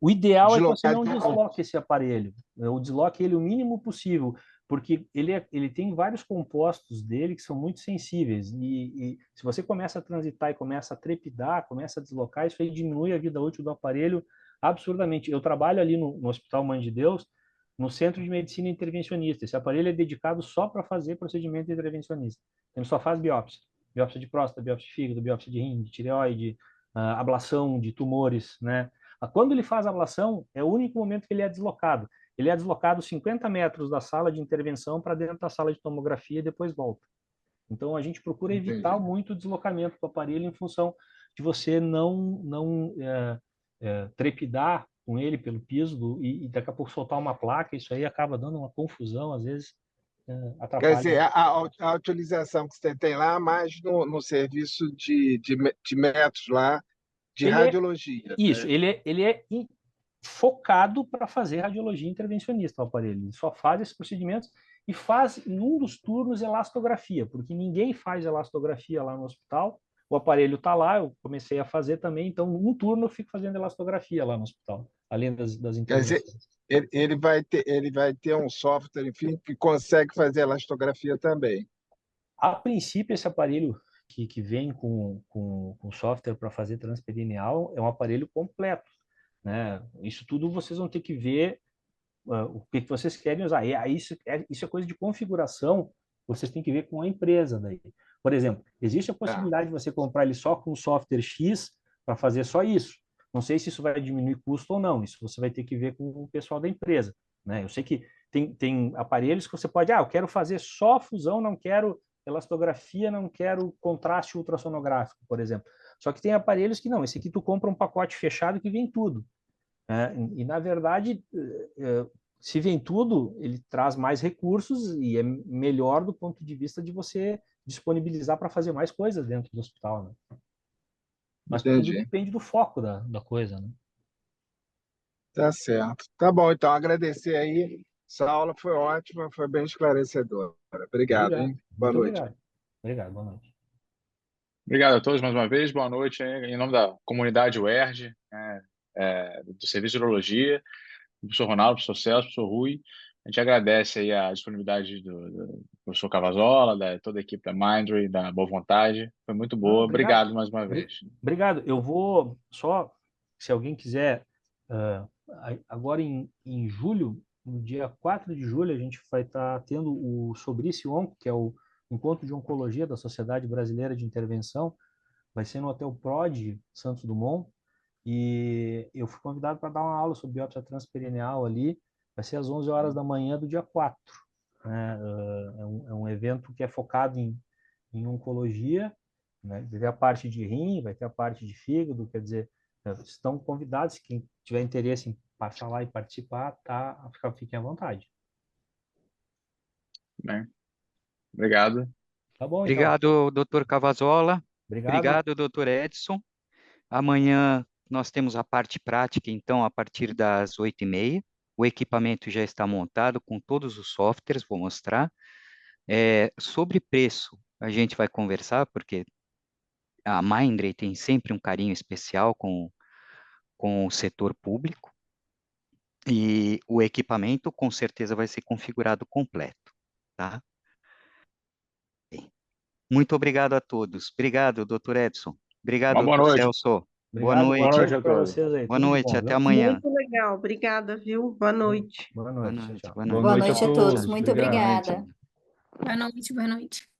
O ideal é que você deslocar não de um... desloque esse aparelho. Eu desloque ele o mínimo possível, porque ele tem vários compostos dele que são muito sensíveis. E se você começa a transitar e começa a trepidar, começa a deslocar, isso aí diminui a vida útil do aparelho absurdamente. Eu trabalho ali no Hospital Mãe de Deus, no Centro de Medicina Intervencionista. Esse aparelho é dedicado só para fazer procedimento intervencionista. Ele só faz biópsia. Biópsia de próstata, biópsia de fígado, biópsia de rim, de tireoide, ablação de tumores, né? Quando ele faz a ablação, é o único momento que ele é deslocado. Ele é deslocado 50 metros da sala de intervenção para dentro da sala de tomografia e depois volta. Então, a gente procura evitar Entendi. muito o deslocamento do aparelho em função de você não trepidar com ele pelo piso e daqui a pouco soltar uma placa. Isso aí acaba dando uma confusão, às vezes Quer atrapalha. dizer, a utilização que você tem lá, mais no serviço de métodos lá, de Ele é radiologia, isso, né? ele é focado para fazer radiologia intervencionista, o aparelho. Ele só faz esses procedimentos e faz, em um dos turnos, elastografia, porque ninguém faz elastografia lá no hospital. O aparelho está lá, eu comecei a fazer também, então, um turno eu fico fazendo elastografia lá no hospital, além das Quer dizer, intervenções. ele vai ter um software, enfim, que consegue fazer elastografia também. A princípio, esse aparelho que vem com software para fazer transperineal é um aparelho completo, né? Isso tudo vocês vão ter que ver o que vocês querem usar. E aí isso é coisa de configuração, vocês têm que ver com a empresa daí. Por exemplo, existe a Tá. possibilidade de você comprar ele só com software X para fazer só isso. Não sei se isso vai diminuir custo ou não, isso você vai ter que ver com o pessoal da empresa, né? Eu sei que tem aparelhos que você pode, eu quero fazer só fusão, não quero elastografia, não quero contraste ultrassonográfico, por exemplo. Só que tem aparelhos que não, esse aqui tu compra um pacote fechado que vem tudo. E, na verdade, se vem tudo, ele traz mais recursos e é melhor do ponto de vista de você disponibilizar para fazer mais coisas dentro do hospital, né? Mas tudo Entendi. depende do foco da coisa, né? Tá certo. Tá bom, então, agradecer aí. Essa aula foi ótima, foi bem esclarecedora. Obrigado, Obrigado. hein? Boa Muito noite. obrigado. Obrigado, boa noite. Obrigado a todos mais uma vez. Boa noite em nome da comunidade UERJ, do Serviço de Urologia, do professor Ronaldo, do professor Celso, do professor Rui. A gente agradece aí a disponibilidade do professor Cavazola, da toda a equipe da Mindray, da Boa Vontade. Foi muito Não, boa. obrigado. Obrigado mais uma vez. Obrigado. Eu vou só, se alguém quiser, agora em julho, no dia 4 de julho, a gente vai estar tendo o Sobrice Onco, que é o Encontro de Oncologia da Sociedade Brasileira de Intervenção. Vai ser no Hotel Prod, Santos Dumont. E eu fui convidado para dar uma aula sobre biópsia transperineal ali. Vai ser às 11 horas da manhã do dia 4. Né? É um evento que é focado em oncologia, né? Vai ter a parte de rim, vai ter a parte de fígado, quer dizer, estão convidados, quem tiver interesse em passar lá e participar, tá, fiquem à vontade. Bem, obrigado. Tá bom, então. Obrigado, doutor Cavazola. Obrigado. Obrigado, doutor Edson. Amanhã nós temos a parte prática, então, a partir das 8h30. O equipamento já está montado com todos os softwares, vou mostrar. Sobre preço, a gente vai conversar, porque a Mindray tem sempre um carinho especial com o setor público, e o equipamento com certeza vai ser configurado completo, tá? Muito obrigado a todos. Obrigado, doutor Edson. Obrigado, Uma boa doutor noite. Celso. Boa Obrigado, noite. Boa noite a para todos. vocês aí. Boa Tudo de noite, bom, até viu? amanhã. Muito legal, obrigada, viu? Boa noite. Boa Boa noite. Tchau, noite, tchau. boa Boa noite. noite a Tchau, todos. tchau. Muito Obrigado. obrigada. Boa noite, boa noite.